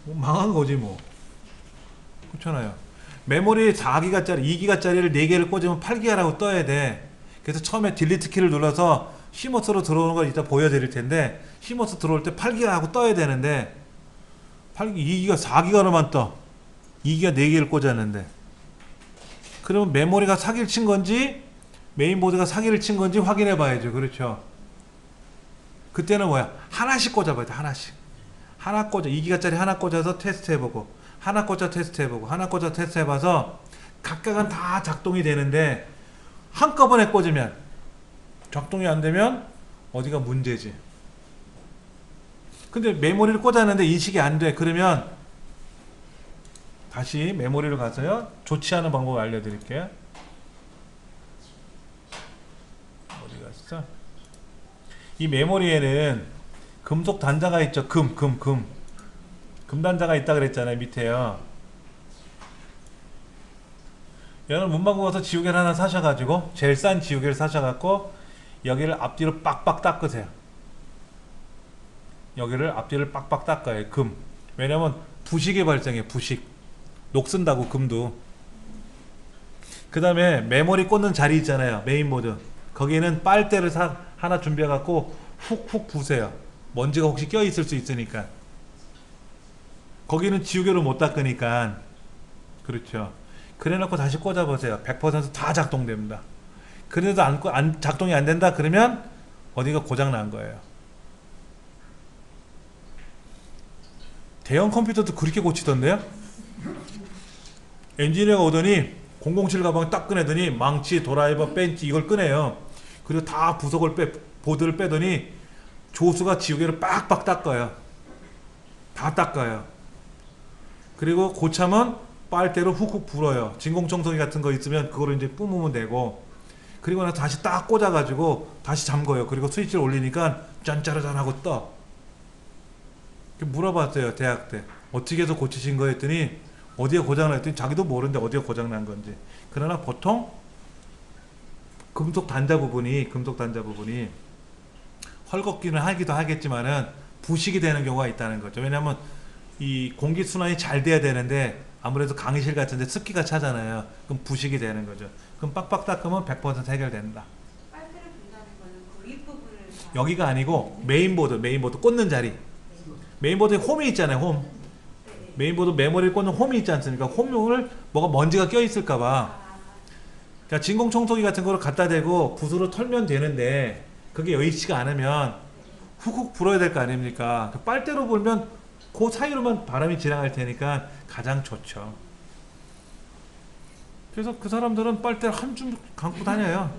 뭐 망한 거지 뭐. 그렇잖아요. 메모리 4기가짜리, 2기가짜리를 4개를 꽂으면 8기가라고 떠야 돼. 그래서 처음에 딜리트 키를 눌러서 시머스로 들어오는 걸 이따 보여드릴 텐데 시머스 들어올 때 8기가 하고 떠야 되는데 2기가 4기가로만 떠. 2기가 4개를 꽂았는데 그러면 메모리가 사기를 친 건지 메인보드가 사기를 친 건지 확인해 봐야죠. 그렇죠. 그때는 뭐야? 하나씩 꽂아봐야 돼. 하나씩. 하나 꽂아. 2기가짜리 하나 꽂아서 테스트 해보고 하나 꽂아 테스트 해보고 하나 꽂아 테스트 해봐서 각각은 다 작동이 되는데 한꺼번에 꽂으면 작동이 안 되면 어디가 문제지. 근데 메모리를 꽂았는데 인식이 안 돼. 그러면 다시 메모리로 가서요. 조치하는 방법을 알려드릴게요. 어디 갔어? 이 메모리에는 금속 단자가 있죠. 금 단자가 있다 그랬잖아요. 밑에요. 여러분 문방구 가서 지우개를 하나 사셔가지고 제일 싼 지우개를 사셔갖고 여기를 앞뒤로 빡빡 닦으세요. 여기를 앞뒤를 빡빡 닦아요. 금. 왜냐면 부식이 발생해. 부식. 녹슨다고 금도. 그 다음에 메모리 꽂는 자리 있잖아요. 메인보드. 거기에는 빨대를 하나 준비해갖고 훅훅 부세요. 먼지가 혹시 껴있을 수 있으니까. 거기는 지우개로 못 닦으니까. 그렇죠. 그래놓고 다시 꽂아보세요. 100% 다 작동됩니다. 그래도 작동이 안 된다 그러면 어디가 고장 난 거예요. 대형 컴퓨터도 그렇게 고치던데요? 엔지니어가 오더니 007 가방 딱 꺼내더니 망치, 드라이버, 벤치 이걸 꺼내요. 그리고 다 보드를 빼더니 조수가 지우개를 빡빡 닦아요. 다 닦아요. 그리고 고참은 빨대로 훅훅 불어요. 진공청소기 같은 거 있으면 그거를 이제 뿜으면 되고, 그리고 나서 다시 딱 꽂아가지고 다시 잠궈요. 그리고 스위치를 올리니까 짠짜라짠 하고 떠. 물어봤어요. 대학 때 어떻게 해서 고치신 거 했더니 어디에 고장나 했더니 자기도 모르는데 어디에 고장난 건지. 그러나 보통 금속 단자 부분이 헐겁기는 하기도 하겠지만은 부식이 되는 경우가 있다는 거죠. 왜냐하면 이 공기 순환이 잘 돼야 되는데 아무래도 강의실 같은데 습기가 차잖아요. 그럼 부식이 되는 거죠. 그럼 빡빡 닦으면 100% 해결된다. 빨대를 분다는 거는 그 윗부분을 다 여기가 아니고 메인보드 꽂는 자리. 메인보드에 홈이 있잖아요. 홈. 메인보드 메모리를 꽂는 홈이 있지 않습니까? 홈을 뭐가 먼지가 껴있을까봐. 자, 진공청소기 같은 거를 갖다 대고 붓으로 털면 되는데 그게 여의치가 않으면 훅훅 불어야 될 거 아닙니까? 그 빨대로 불면 그 사이로만 바람이 지나갈 테니까 가장 좋죠. 그래서 그 사람들은 빨대를 한 줌 감고 다녀요.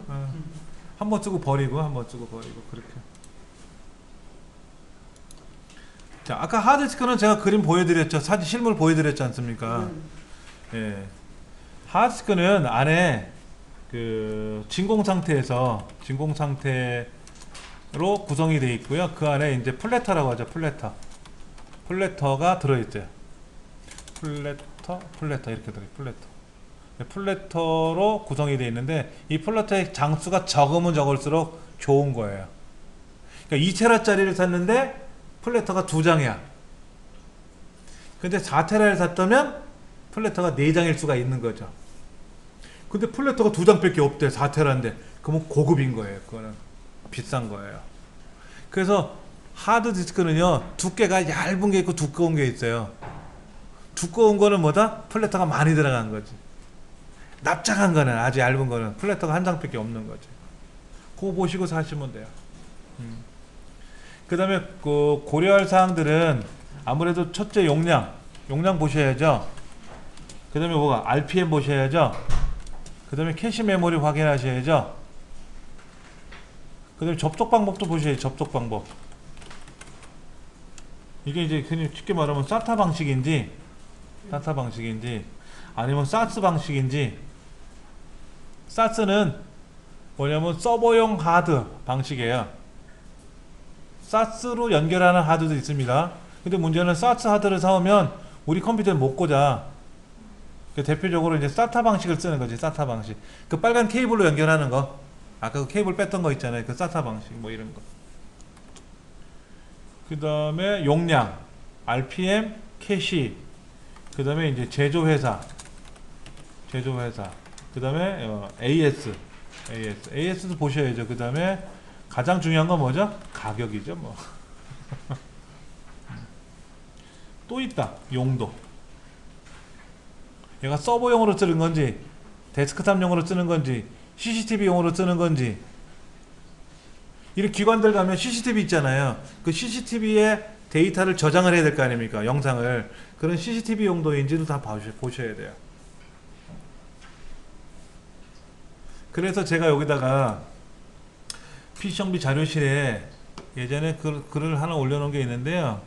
한 번 쓰고 버리고 한 번 쓰고 버리고 그렇게. 자, 아까 하드디스크는 제가 그림 보여드렸죠. 사진 실물 보여드렸지 않습니까? 예. 하드디스크는 안에 그 진공 상태로 구성이 되어 있고요. 그 안에 이제 플래터라고 하죠. 플래터가 들어있어요. 플래터 이렇게 들어요. 플래터로 구성이 되어 있는데 이 플래터의 장수가 적으면 적을수록 좋은 거예요. 그러니까 2테라짜리를 샀는데 플래터가 2장이야. 근데 4테라를 샀다면 플래터가 4장일 수가 있는 거죠. 근데 플래터가 2장밖에 없대. 4테라인데 그러면 고급인 거예요. 그거는 비싼 거예요. 그래서 하드디스크는요 두께가 얇은 게 있고 두꺼운 게 있어요. 두꺼운 거는 뭐다? 플래터가 많이 들어간 거지. 납작한 거는, 아주 얇은 거는 플래터가 한 장밖에 없는 거지. 그거 보시고 사시면 돼요. 그 다음에 그 고려할 사항들은 아무래도 첫째 용량 보셔야죠. 그 다음에 뭐가 RPM 보셔야죠. 그 다음에 캐시 메모리 확인하셔야죠. 그 다음에 접속 방법도 보셔야죠. 접속 방법. 이게 이제 그냥 쉽게 말하면 SATA 방식인지 아니면 SAS 방식인지. SAS는 뭐냐면 서버용 하드 방식이에요. SAS로 연결하는 하드도 있습니다. 근데 문제는 SATA 하드를 사오면 우리 컴퓨터에 못 꽂아. 대표적으로 이제 SATA 방식을 쓰는 거지. SATA 방식. 그 빨간 케이블로 연결하는 거. 아까 그 케이블 뺐던 거 있잖아요. 그 SATA 방식 뭐 이런 거. 그 다음에 용량, RPM, 캐시. 그 다음에 이제 제조회사. 그 다음에 AS도 보셔야죠. 그 다음에 가장 중요한 건 뭐죠? 가격이죠. 뭐. 또 있다. 용도. 얘가 서버용으로 쓰는 건지 데스크탑용으로 쓰는 건지 CCTV용으로 쓰는 건지. 이런 기관들 가면 CCTV 있잖아요. 그 CCTV에 데이터를 저장을 해야 될 거 아닙니까? 영상을. 그런 CCTV 용도인지도 다 보셔야 돼요. 그래서 제가 여기다가 PC정비 자료실에 예전에 글을 하나 올려놓은 게 있는데요.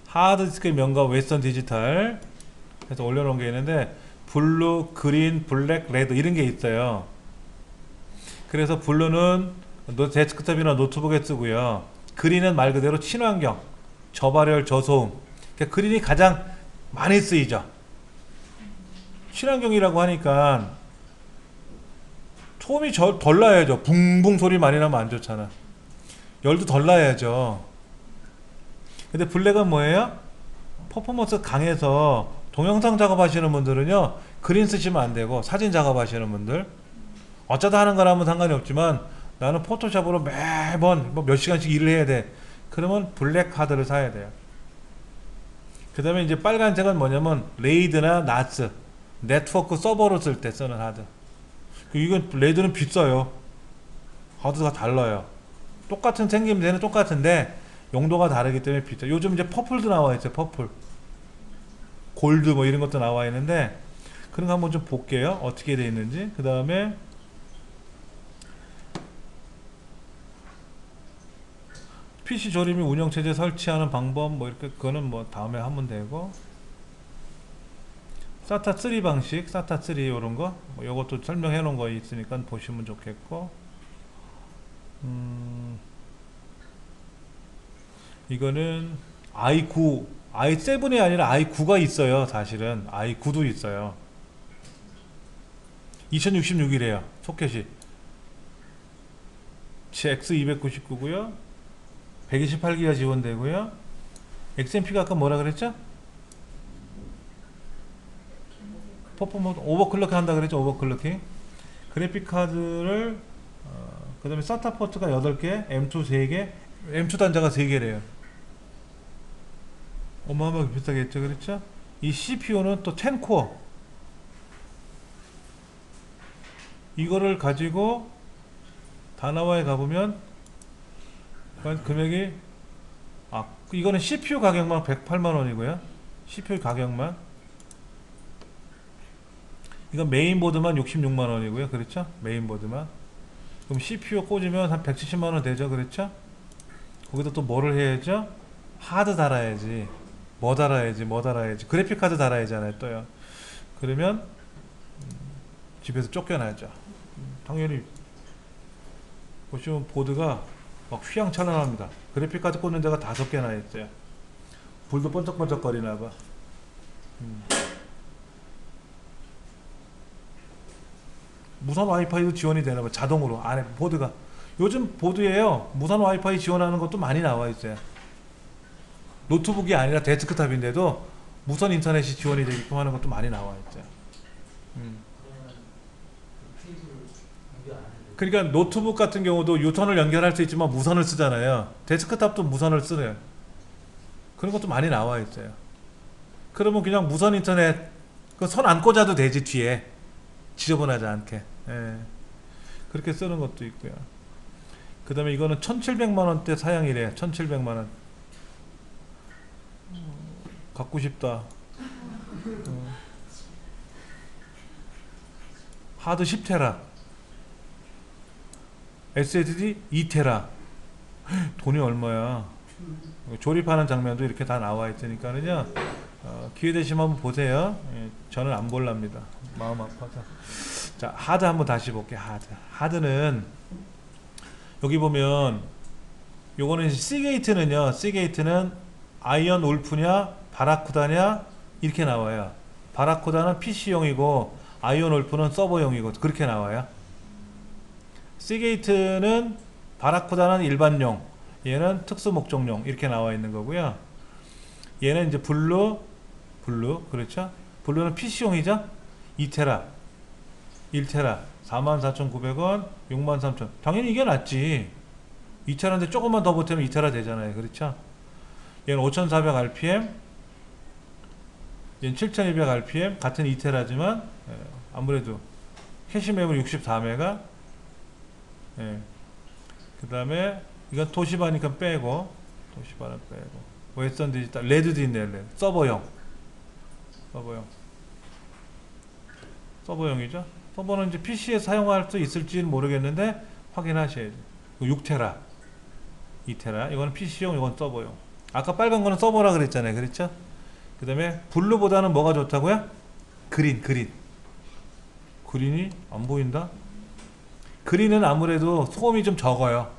하드디스크의 명가 웨스턴 디지털 해서 올려놓은 게 있는데 블루, 그린, 블랙, 레드 이런 게 있어요. 그래서 블루는 데스크톱이나 노트북에 쓰고요. 그린은 말 그대로 친환경, 저발열, 저소음. 그러니까 그린이 가장 많이 쓰이죠. 친환경이라고 하니까 소음이 덜 나야죠. 붕붕 소리 많이 나면 안 좋잖아. 열도 덜 나야죠. 근데 블랙은 뭐예요? 퍼포먼스 강해서 동영상 작업하시는 분들은요 그린 쓰시면 안 되고, 사진 작업하시는 분들 어쩌다 하는 거라면 상관이 없지만 나는 포토샵으로 매번 뭐 몇 시간씩 일을 해야 돼. 그러면 블랙 하드를 사야 돼요. 그 다음에 이제 빨간색은 뭐냐면 레이드나 나스 네트워크 서버로 쓸 때 쓰는 하드. 이건 레이드는 비싸요. 하드가 달라요. 똑같은 생김새는 똑같은데 용도가 다르기 때문에 비싸. 요즘 이제 퍼플도 나와 있어요. 퍼플, 골드 뭐 이런 것도 나와 있는데 그런 거 한번 좀 볼게요. 어떻게 돼 있는지. 그 다음에 PC 조립 및 운영체제 설치하는 방법 뭐 이렇게, 그거는 뭐 다음에 하면 되고, SATA 3 방식, SATA 3 이런 거, 뭐 요것도 설명해 놓은 거 있으니까 보시면 좋겠고, 이거는 i9, i7이 아니라 i9가 있어요. 사실은 i9도 있어요. 2066이래요 소켓이. X299고요 128기가 지원되고요. XMP가 아까 뭐라 그랬죠? 퍼포먼스 오버클럭 한다 그랬죠. 오버클럭king. 그래픽 카드를 그 다음에 SATA 포트가 8개, M2 3개, M2 단자가 3개래요. 어마어마하게 비싸겠죠. 그렇죠? 이 CPU는 또 10코어. 이거를 가지고 다나와에 가보면 금액이, 이거는 CPU 가격만 108만원이고요 CPU 가격만. 이건 메인보드만 66만원이고요 그렇죠? 메인보드만. 그럼 CPU 꽂으면 한 170만원 되죠. 그렇죠? 거기다 또 뭐를 해야죠? 하드 달아야지. 뭐 달아야지. 그래픽카드 달아야잖아요 또요. 그러면 집에서 쫓겨나죠. 당연히. 보시면 보드가 막 휘황찬란합니다. 그래픽카드 꽂는 데가 5개나 있어요. 불도 번쩍번쩍 거리나봐. 무선 와이파이도 지원이 되나봐. 자동으로 안에 보드가. 요즘 보드에요 무선 와이파이 지원하는 것도 많이 나와 있어요. 노트북이 아니라 데스크탑인데도 무선 인터넷이 지원이 되게끔 하는 것도 많이 나와 있어요. 그러니까 노트북 같은 경우도 유선을 연결할 수 있지만 무선을 쓰잖아요. 데스크탑도 무선을 쓰네요. 그런 것도 많이 나와 있어요. 그러면 그냥 무선 인터넷 그 선 안 꽂아도 되지. 뒤에 지저분하지 않게. 예. 그렇게 쓰는 것도 있고요. 그 다음에 이거는 1700만원대 사양이래요. 1700만원 갖고 싶다. 하드 10테라, SSD 2테라. 돈이 얼마야. 조립하는 장면도 이렇게 다 나와 있으니까는요, 기회 되시면 한번 보세요. 예, 저는 안 볼랍니다. 마음 아파서. 자, 하드 한번 다시 볼게요. 하드는 여기 보면 요거는 시게이트는요. 시게이트는 아이언 울프냐 바라쿠다냐 이렇게 나와요. 바라쿠다는 PC용이고 아이언 울프는 서버용이고 그렇게 나와요. 시게이트는 바라쿠다는 일반용, 얘는 특수 목적용 이렇게 나와 있는 거고요. 얘는 이제 블루 그렇죠? 블루는 PC용이죠? 2테라 1테라 44,900원 63,000원. 당연히 이게 낫지. 2테라인데 조금만 더 보태면 2테라 되잖아요. 그렇죠? 얘는 5400rpm, 얘는 7200rpm, 같은 2테라지만 아무래도 캐시 메모리 64메가. 그 다음에 이건 도시바니까 빼고, 도시바는 빼고, 웨스턴 디지털 레드도 있네요. 레드. 서버용이죠. 서버는 이제 PC에 사용할 수 있을지는 모르겠는데 확인하셔야죠. 6테라 2테라 이거는 PC용, 이건 서버용. 아까 빨간 거는 서버라 그랬잖아요. 그렇죠? 그 다음에 블루보다는 뭐가 좋다고요? 그린이 안 보인다? 그린은 아무래도 소음이 좀 적어요.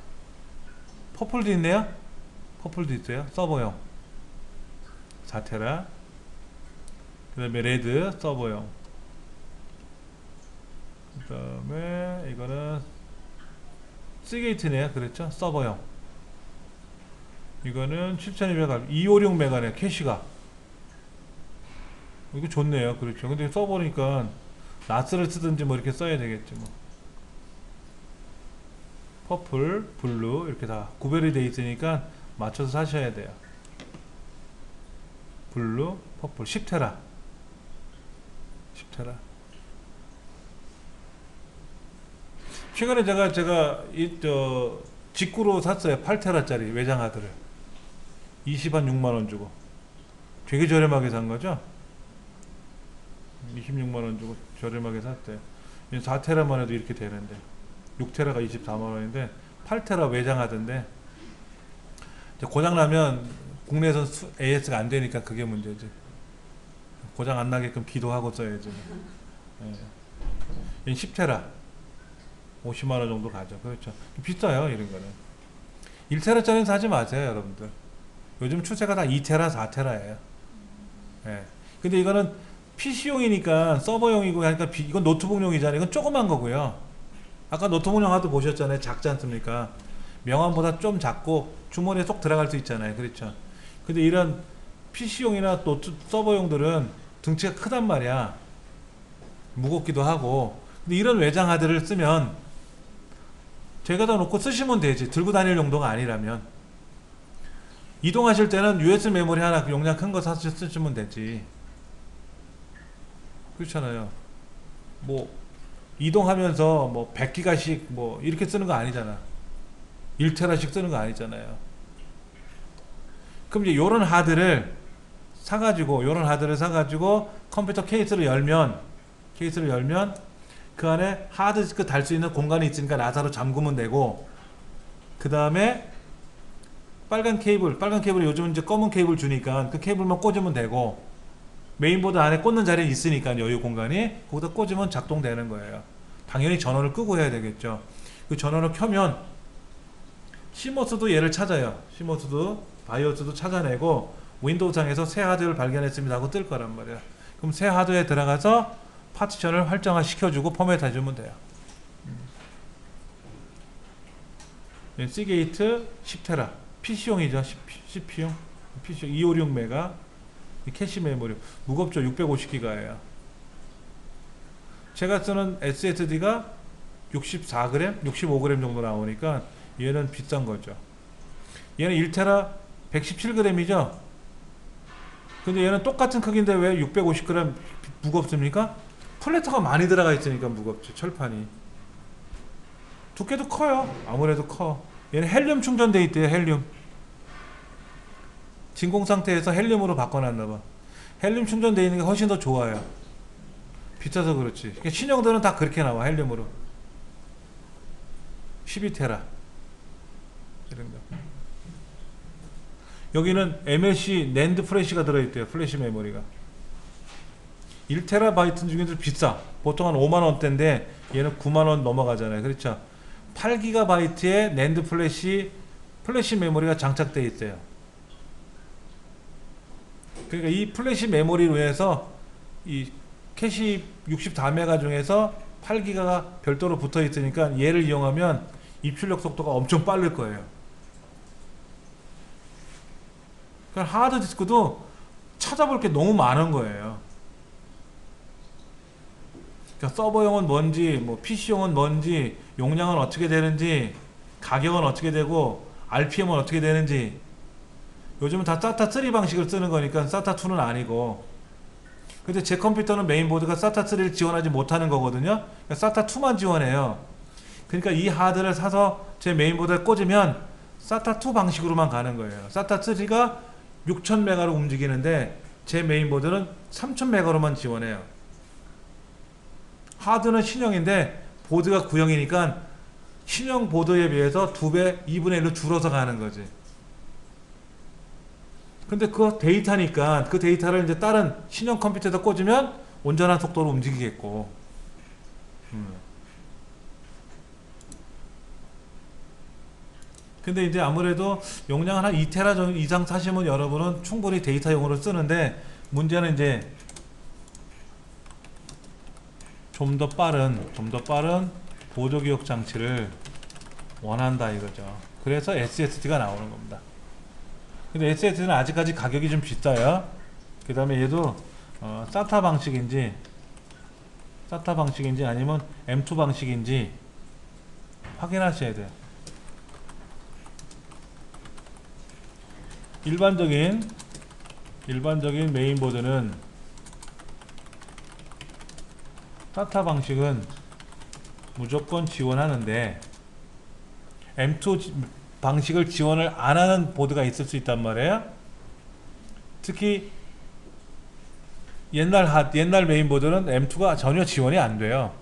퍼플도 있네요. 퍼플도 있어요. 서버용 4테라. 그 다음에 레드 서버용. 그 다음에 이거는 시게이트네요. 그렇죠? 서버용. 이거는 7200R 256메가네. 캐시가 이거 좋네요. 그렇죠? 근데 써보니까 나스를 쓰든지 뭐 이렇게 써야 되겠지 뭐. 퍼플, 블루 이렇게 다 구별이 돼 있으니까 맞춰서 사셔야 돼요. 블루, 퍼플 10테라 최근에 제가 직구로 샀어요. 8테라짜리 외장 하드를 20한 6만원 주고. 되게 저렴하게 산 거죠. 26만원 주고 저렴하게 샀대요. 4테라만 해도 이렇게 되는데 6테라가 24만원인데 8테라 외장 하드인데 고장나면 국내에서 AS가 안 되니까 그게 문제지. 고장 안 나게끔 기도하고 써야지. 예. 10테라 50만원 정도 가죠. 그렇죠. 비싸요 이런 거는. 1테라짜리는 사지 마세요 여러분들. 요즘 추세가 다 2테라 4테라예요. 예. 근데 이거는 PC용이니까 서버용이고 하니까 이건 노트북용이잖아요. 이건 조그만 거고요. 아까 노트북용 하드 보셨잖아요. 작지 않습니까? 명암보다 좀 작고 주머니에 쏙 들어갈 수 있잖아요. 그렇죠. 근데 이런 PC용이나 서버용들은 등치가 크단 말이야. 무겁기도 하고. 근데 이런 외장 하드를 쓰면 제가다 놓고 쓰시면 되지. 들고 다닐 용도가 아니라면. 이동하실 때는 USB 메모리 하나 용량 큰 거 사서 쓰시면 되지. 그렇잖아요. 뭐 이동하면서 뭐 100기가씩 뭐 이렇게 쓰는 거 아니잖아. 1테라씩 쓰는 거 아니잖아요. 그럼 이제 요런 하드를 사가지고 컴퓨터 케이스를 열면 그 안에 하드디스크 달 수 있는 공간이 있으니까 나사로 잠그면 되고, 그 다음에 빨간 케이블 요즘 이제 검은 케이블 주니까 그 케이블만 꽂으면 되고, 메인보드 안에 꽂는 자리에 있으니까 여유 공간이 거기다 꽂으면 작동되는 거예요. 당연히 전원을 끄고 해야 되겠죠. 그 전원을 켜면 시모스도 얘를 찾아요. 시모스도 바이오스도 찾아내고 윈도우상에서 새 하드를 발견했습니다 하고 뜰 거란 말이야. 그럼 새 하드에 들어가서 파티션을 활성화 시켜주고 포맷 해주면 돼요. 시게이트 10테라 PC용이죠. CP용 256메가 캐시 메모리 무겁죠. 650기가예요. 제가 쓰는 SSD가 64g, 65g 정도 나오니까 얘는 비싼 거죠. 얘는 1테라 117g이죠. 근데 얘는 똑같은 크기인데 왜 650g 무겁습니까? 플래터가 많이 들어가 있으니까 무겁죠. 철판이. 두께도 커요. 아무래도 커. 얘는 헬륨 충전돼 있대요. 헬륨. 진공 상태에서 헬륨으로 바꿔놨나봐. 헬륨 충전되어 있는 게 훨씬 더 좋아요. 비싸서 그렇지. 신형들은 다 그렇게 나와. 헬륨으로 12테라 이런 거. 여기는 MLC 낸드 플래시가 들어있대요. 플래시 메모리가 1테라바이트 중에도 비싸. 보통 한 5만원대인데 얘는 9만원 넘어가잖아요. 그렇죠. 8GB의 낸드 플래시 메모리가 장착되어 있어요. 그러니까 이 플래시 메모리로 해서 이 캐시 64메가 중에서 8기가가 별도로 붙어 있으니까 얘를 이용하면 입출력 속도가 엄청 빠를 거예요. 그러니까 하드디스크도 찾아볼 게 너무 많은 거예요. 그러니까 서버용은 뭔지, 뭐 PC용은 뭔지, 용량은 어떻게 되는지, 가격은 어떻게 되고, RPM은 어떻게 되는지. 요즘은 다 SATA 3 방식을 쓰는 거니까 SATA 2는 아니고. 근데 제 컴퓨터는 메인보드가 SATA 3를 지원하지 못하는 거거든요. 그러니까 SATA 2만 지원해요. 그러니까 이 하드를 사서 제 메인보드에 꽂으면 SATA 2 방식으로만 가는 거예요. SATA 3가 6000메가로 움직이는데 제 메인보드는 3000메가로만 지원해요. 하드는 신형인데 보드가 구형이니까 신형 보드에 비해서 2배, 2분의 1로 줄어서 가는 거지. 근데 그 데이터니까 그 데이터를 이제 다른 신형 컴퓨터에다 꽂으면 온전한 속도로 움직이겠고. 근데 이제 아무래도 용량을 한 2테라 정도 이상 사시면 여러분은 충분히 데이터용으로 쓰는데 문제는 이제 좀 더 빠른 보조기억 장치를 원한다 이거죠. 그래서 SSD가 나오는 겁니다. 근데 SSD는 아직까지 가격이 좀 비싸요. 그 다음에 얘도 SATA 방식인지 아니면 M2 방식인지 확인하셔야 돼요. 일반적인 메인보드는 SATA 방식은 무조건 지원하는데 M2 방식을 지원을 안 하는 보드가 있을 수 있단 말이에요. 특히 옛날 메인보드는 M2가 전혀 지원이 안 돼요.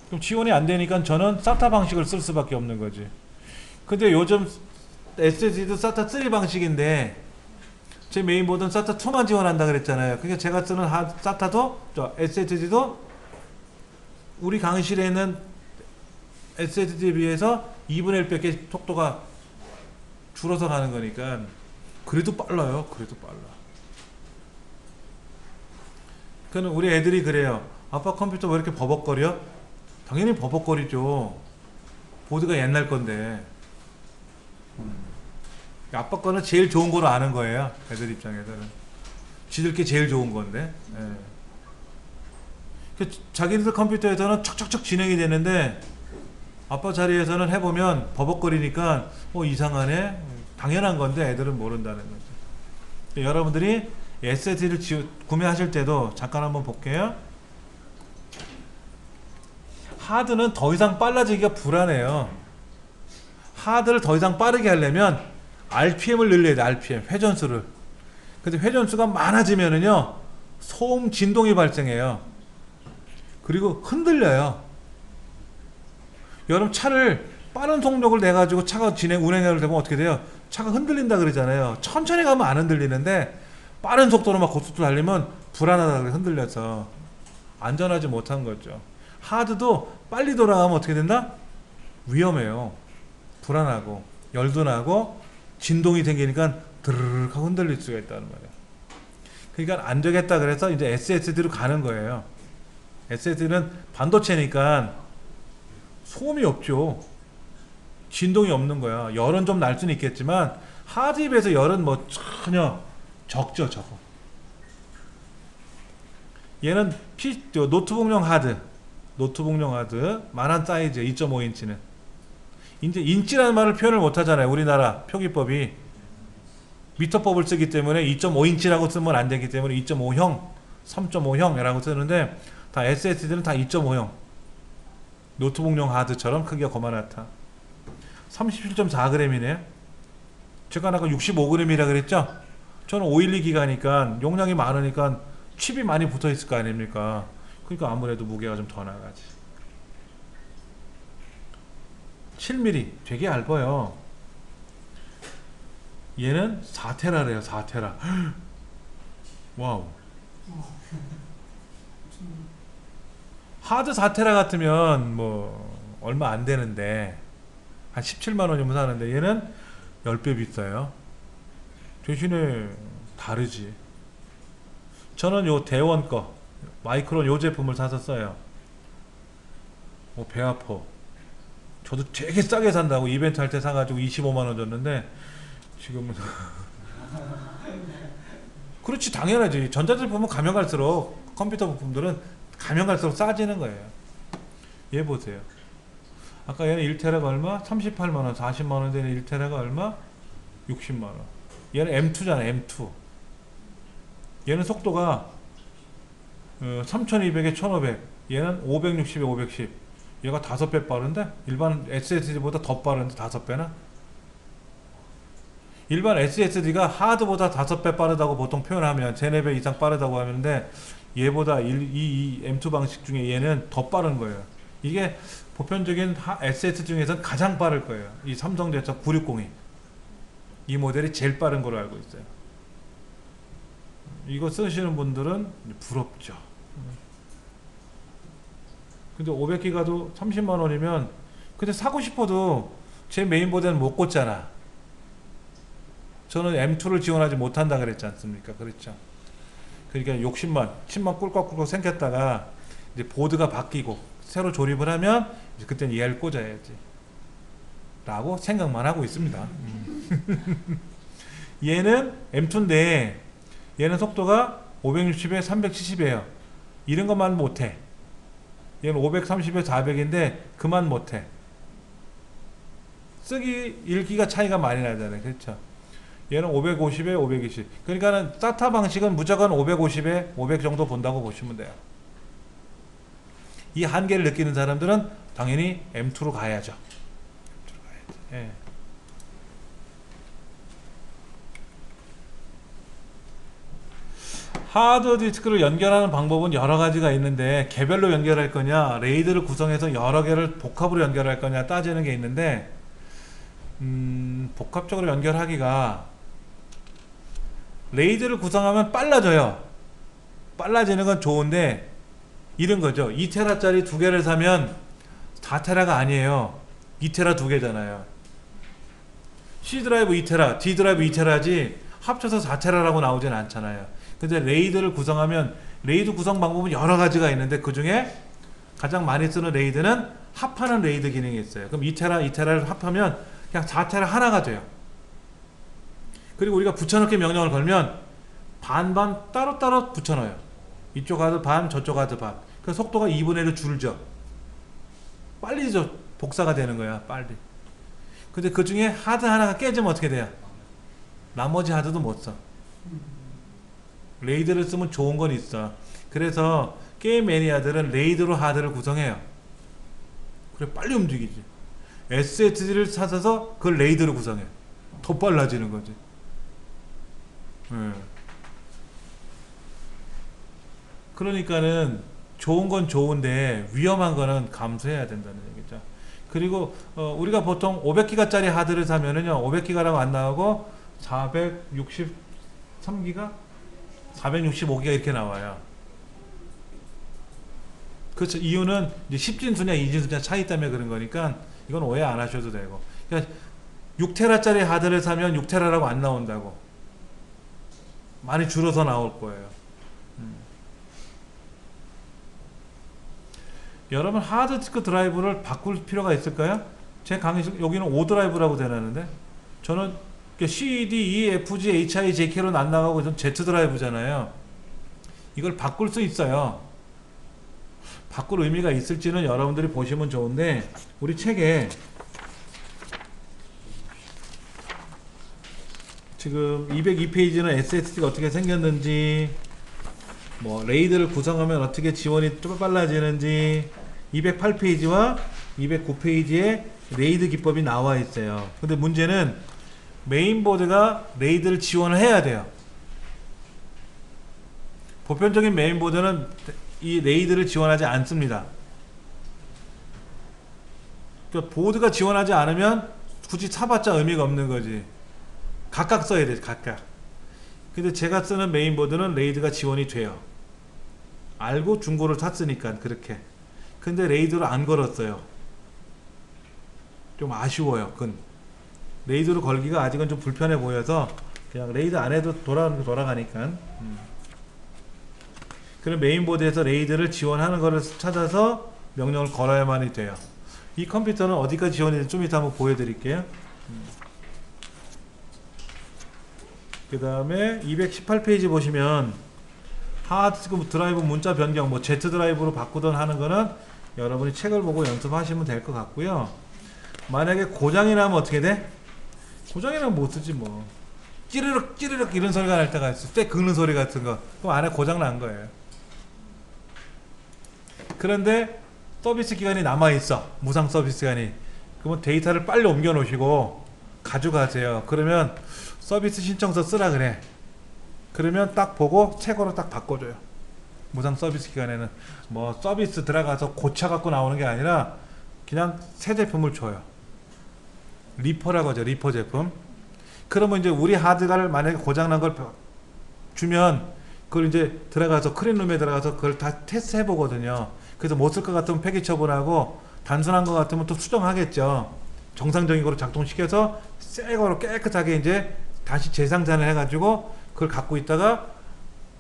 그럼 지원이 안 되니까 저는 SATA 방식을 쓸 수밖에 없는 거지. 근데 요즘 SSD도 SATA 3 방식인데 제 메인보드는 SATA 2만 지원한다 그랬잖아요. 그러니까 제가 쓰는 SATA도 SSD도 우리 강의실에 있는 SSD에 비해서 2분의 1밖에 속도가 줄어서 가는 거니까 그래도 빨라요. 그는 우리 애들이 그래요. 아빠 컴퓨터 왜 이렇게 버벅거려? 당연히 버벅거리죠. 보드가 옛날 건데. 아빠 거는 제일 좋은 거로 아는 거예요. 애들 입장에서는. 지들께 제일 좋은 건데. 자기들 컴퓨터에서는 척척척 진행이 되는데 아빠 자리에서는 해보면 버벅거리니까 이상하네. 당연한 건데 애들은 모른다는 거죠. 여러분들이 SSD를 구매하실 때도 잠깐 한번 볼게요. 하드는 더 이상 빨라지기가 불안해요. 하드를 더 이상 빠르게 하려면 RPM을 늘려야 돼. RPM 회전수를. 근데 회전수가 많아지면은요 소음 진동이 발생해요. 그리고 흔들려요. 여러분 차를 빠른 속력을 내 가지고 차가 운행을 되면 어떻게 돼요? 차가 흔들린다 그러잖아요. 천천히 가면 안 흔들리는데 빠른 속도로 막 고속도로 달리면 불안하다 그래. 흔들려서 안전하지 못한 거죠. 하드도 빨리 돌아가면 어떻게 된다? 위험해요. 불안하고 열도 나고 진동이 생기니까 드르륵 하고 흔들릴 수가 있다는 말이에요. 그러니까 안 되겠다 그래서 이제 SSD로 가는 거예요. SSD는 반도체니까 소음이 없죠. 진동이 없는 거야. 열은 좀 날 수는 있겠지만 하드에 비해서 열은 뭐 전혀 적죠. 적어. 얘는 노트북용 하드 만한 사이즈 2.5인치는 이제 인치라는 말을 표현을 못 하잖아요. 우리나라 표기법이 미터법을 쓰기 때문에 2.5인치라고 쓰면 안 되기 때문에 2.5형 3.5형이라고 쓰는데 다 SSD는 다 2.5형 노트북용 하드처럼 크기가 거만하다. 37.4g이네. 제가 아까 65g이라 그랬죠? 저는 512기가니까 용량이 많으니까 칩이 많이 붙어 있을 거 아닙니까? 그러니까 아무래도 무게가 좀 더 나가지. 7mm 되게 얇아요. 얘는 4테라래요. 4테라. 와우. 하드 4테라 같으면 뭐 얼마 안 되는데 한 17만 원이면 사는데 얘는 10배 비싸요. 대신에 다르지. 저는 요 대원 거 마이크론 요 제품을 사서 써요. 뭐 배 아파. 저도 되게 싸게 산다고 이벤트 할 때 사가지고 25만 원 줬는데 지금은 그렇지 당연하지. 전자제품은 가면 갈수록 컴퓨터 부품들은 가면 갈수록 싸지는 거예요. 얘 보세요. 아까 얘는 1테라가 얼마? 38만 원, 40만 원 되는 1테라가 얼마? 60만 원. 얘는 M2잖아, M2. 얘는 속도가 3200에 1500. 얘는 560에 510. 얘가 5배 빠른데? 일반 SSD보다 더 빠른데 5배나? 일반 SSD가 하드보다 5배 빠르다고 보통 표현하면 3, 4배 이상 빠르다고 하는데 얘보다 이 M2 방식 중에 얘는 더 빠른 거예요. 이게 보편적인 SSD 중에서는 가장 빠를 거예요. 이 삼성전자 960이 이 모델이 제일 빠른 걸로 알고 있어요. 이거 쓰시는 분들은 부럽죠. 근데 500기가도 30만 원이면 근데 사고 싶어도 제 메인보드는 못 꽂잖아. 저는 M2를 지원하지 못한다 그랬지 않습니까? 그렇죠. 그러니까 욕심만 침만 꿀꺽꿀꺽 생겼다가 이제 보드가 바뀌고 새로 조립을 하면 이제 그때는 얘를 꽂아야지 라고 생각만 하고 있습니다. 얘는 M2인데 얘는 속도가 560에 370이에요. 이런 것만 못해. 얘는 530에 400인데 그만 못해. 쓰기 읽기가 차이가 많이 나잖아요. 그렇죠. 얘는 550에 520. 그러니까는 SATA 방식은 무조건 550에 500 정도 본다고 보시면 돼요. 이 한계를 느끼는 사람들은 당연히 M2로 가야죠. M2로 가야죠. 예. 하드디스크를 연결하는 방법은 여러 가지가 있는데 개별로 연결할 거냐 레이드를 구성해서 여러 개를 복합으로 연결할 거냐 따지는 게 있는데 복합적으로 연결하기가 레이드를 구성하면 빨라져요. 빨라지는 건 좋은데 이런 거죠. 2테라짜리 2개를 사면 4테라가 아니에요. 2테라 2개잖아요. C 드라이브 2테라, D 드라이브 2테라지 합쳐서 4테라라고 나오진 않잖아요. 근데 레이드를 구성하면 레이드 구성 방법은 여러 가지가 있는데 그 중에 가장 많이 쓰는 레이드는 합하는 레이드 기능이 있어요. 그럼 2테라, 2테라를 합하면 그냥 4테라 하나가 돼요. 그리고 우리가 붙여넣기 명령을 걸면 반반 따로따로 붙여넣어요. 이쪽 하드 반, 저쪽 하드 반. 그 속도가 2분의 1로 줄죠. 빨리 복사가 되는 거야. 빨리. 근데 그 중에 하드 하나가 깨지면 어떻게 돼요? 나머지 하드도 못 써. 레이드를 쓰면 좋은 건 있어. 그래서 게임 매니아들은 레이드로 하드를 구성해요. 그래 빨리 움직이지. SSD를 사서 그걸 레이드로 구성해. 더 빨라지는 거지. 그러니까는 좋은 건 좋은데 위험한 거는 감수해야 된다는 얘기죠. 그리고 우리가 보통 500기가짜리 하드를 사면은요 500기가라고 안 나오고 463기가 465기가 이렇게 나와요. 그렇죠. 이유는 이제 10진수냐 2진수냐 차이 때문에 그런 거니까 이건 오해 안 하셔도 되고. 그러니까 6테라짜리 하드를 사면 6테라라고 안 나온다고. 많이 줄어서 나올 거예요. 여러분 하드디스크 드라이브를 바꿀 필요가 있을까요? 제 강의 여기는 O 드라이브라고 되나는데 저는 C, D, E, F, G, H, I, J, K로는 안 나가고 전 Z 드라이브잖아요. 이걸 바꿀 수 있어요. 바꿀 의미가 있을지는 여러분들이 보시면 좋은데 우리 책에 지금 202페이지는 SSD가 어떻게 생겼는지 뭐 레이드를 구성하면 어떻게 지원이 좀 빨라지는지 208페이지와 209페이지에 레이드 기법이 나와 있어요. 근데 문제는 메인보드가 레이드를 지원을 해야 돼요. 보편적인 메인보드는 이 레이드를 지원하지 않습니다. 그러니까 보드가 지원하지 않으면 굳이 사봤자 의미가 없는 거지. 각각 써야 돼, 각각. 근데 제가 쓰는 메인보드는 레이드가 지원이 돼요. 알고 중고를 샀으니까 그렇게. 근데 레이더를 안 걸었어요. 좀 아쉬워요. 그건 레이더를 걸기가 아직은 좀 불편해 보여서 그냥 레이더 안 해도 돌아가니까. 그럼 메인보드에서 레이더를 지원하는 거를 찾아서 명령을 걸어야만이 돼요. 이 컴퓨터는 어디까지 지원인지 좀 이따 한번 보여드릴게요. 그 다음에 218페이지 보시면 하드디스크 드라이브 문자 변경, 뭐 Z 드라이브로 바꾸던 하는 거는 여러분이 책을 보고 연습하시면 될 것 같고요. 만약에 고장이 나면 어떻게 돼? 고장이 나면 못 쓰지 뭐. 찌르륵 찌르륵 이런 소리가 날 때가 있어. 때 긁는 소리 같은 거. 그럼 안에 고장 난 거예요. 그런데 서비스 기간이 남아있어. 무상 서비스 기간이. 그러면 데이터를 빨리 옮겨 놓으시고 가져가세요. 그러면 서비스 신청서 쓰라 그래. 그러면 딱 보고 책으로 딱 바꿔줘요. 무상 서비스 기간에는 뭐 서비스 들어가서 고쳐 갖고 나오는 게 아니라 그냥 새 제품을 줘요. 리퍼라고 하죠. 리퍼 제품. 그러면 이제 우리 하드가 만약에 고장난 걸 주면 그걸 이제 들어가서 클린룸에 들어가서 그걸 다 테스트 해보거든요. 그래서 못 쓸 것 같으면 폐기 처분하고 단순한 것 같으면 또 수정하겠죠. 정상적인 거로 작동시켜서 새 거로 깨끗하게 이제 다시 재상전을 해가지고 그걸 갖고 있다가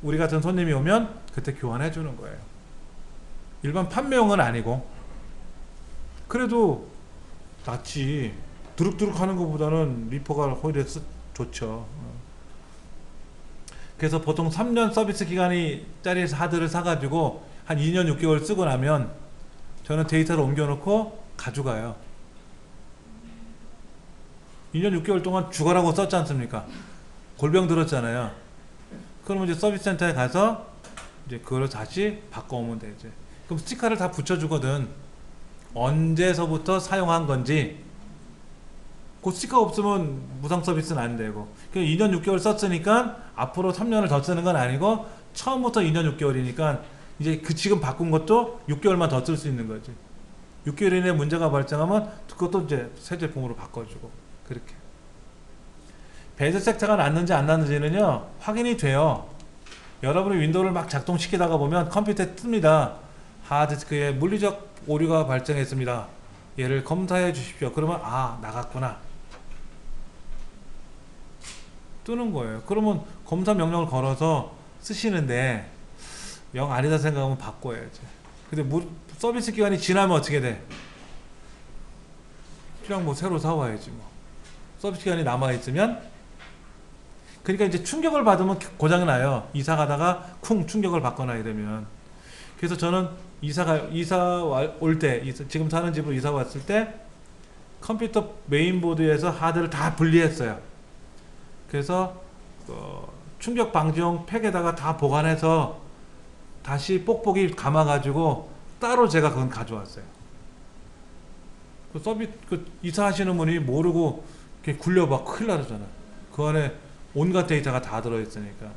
우리 같은 손님이 오면 그때 교환해 주는 거예요. 일반 판매용은 아니고. 그래도 낫지. 두룩두룩 하는 것보다는 리퍼가 오히려 좋죠. 그래서 보통 3년 서비스 기간이 짜리 하드를 사가지고 한 2년 6개월 쓰고 나면 저는 데이터를 옮겨놓고 가져가요. 2년 6개월 동안 죽어라고 썼지 않습니까? 골병 들었잖아요. 그러면 이제 서비스 센터에 가서 이제 그걸 다시 바꿔오면 되지. 그럼 스티커를 다 붙여주거든. 언제서부터 사용한 건지. 그 스티커 없으면 무상 서비스는 안 되고. 2년 6개월 썼으니까 앞으로 3년을 더 쓰는 건 아니고 처음부터 2년 6개월이니까 이제 그 지금 바꾼 것도 6개월만 더 쓸 수 있는 거지. 6개월 이내에 문제가 발생하면 그것도 이제 새 제품으로 바꿔주고. 그렇게. 배드 섹터가 났는지 안 났는지는요 확인이 돼요. 여러분이 윈도우를 막 작동시키다가 보면 컴퓨터에 뜹니다. 하드디스크에 물리적 오류가 발생했습니다. 얘를 검사해 주십시오. 그러면 아 나갔구나 뜨는 거예요. 그러면 검사 명령을 걸어서 쓰시는데 영 아니다 생각하면 바꿔야지. 근데 서비스 기간이 지나면 어떻게 돼? 그냥 뭐 새로 사와야지 뭐. 서비스 기간이 남아있으면. 그러니까 이제 충격을 받으면 고장이 나요. 이사 가다가 쿵 충격을 받거나 이러면. 그래서 저는 이사 올 때, 지금 사는 집으로 이사 왔을 때 컴퓨터 메인보드에서 하드를 다 분리했어요. 그래서 충격 방지용 팩에다가 다 보관해서 다시 뽁뽁이 감아가지고 따로 제가 그건 가져왔어요. 이사하시는 분이 모르고 이렇게 굴려봐 큰일 나잖아. 그 안에 온갖 데이터가 다 들어있으니까.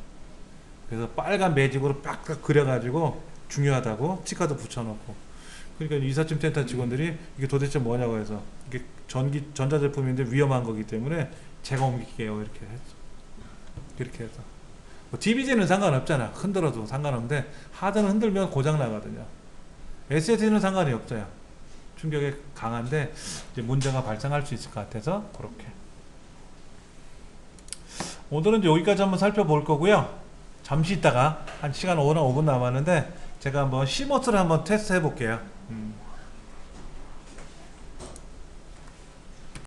그래서 빨간 매직으로 빡빡 그려가지고 중요하다고 스티커도 붙여놓고. 그러니까 이삿짐 센터 직원들이 이게 도대체 뭐냐고 해서 이게 전자제품인데 위험한 거기 때문에 제가 옮길게요 이렇게 했어. 그렇게 해서 뭐 DVD는 상관없잖아. 흔들어도 상관없는데 하드는 흔들면 고장 나거든요. SSD는 상관이 없어요. 충격이 강한데 이제 문제가 발생할 수 있을 것 같아서 그렇게. 오늘은 이제 여기까지 한번 살펴볼 거고요. 잠시 있다가 한 시간 5분 남았는데 제가 한번 CMOS를 한번 테스트 해볼게요.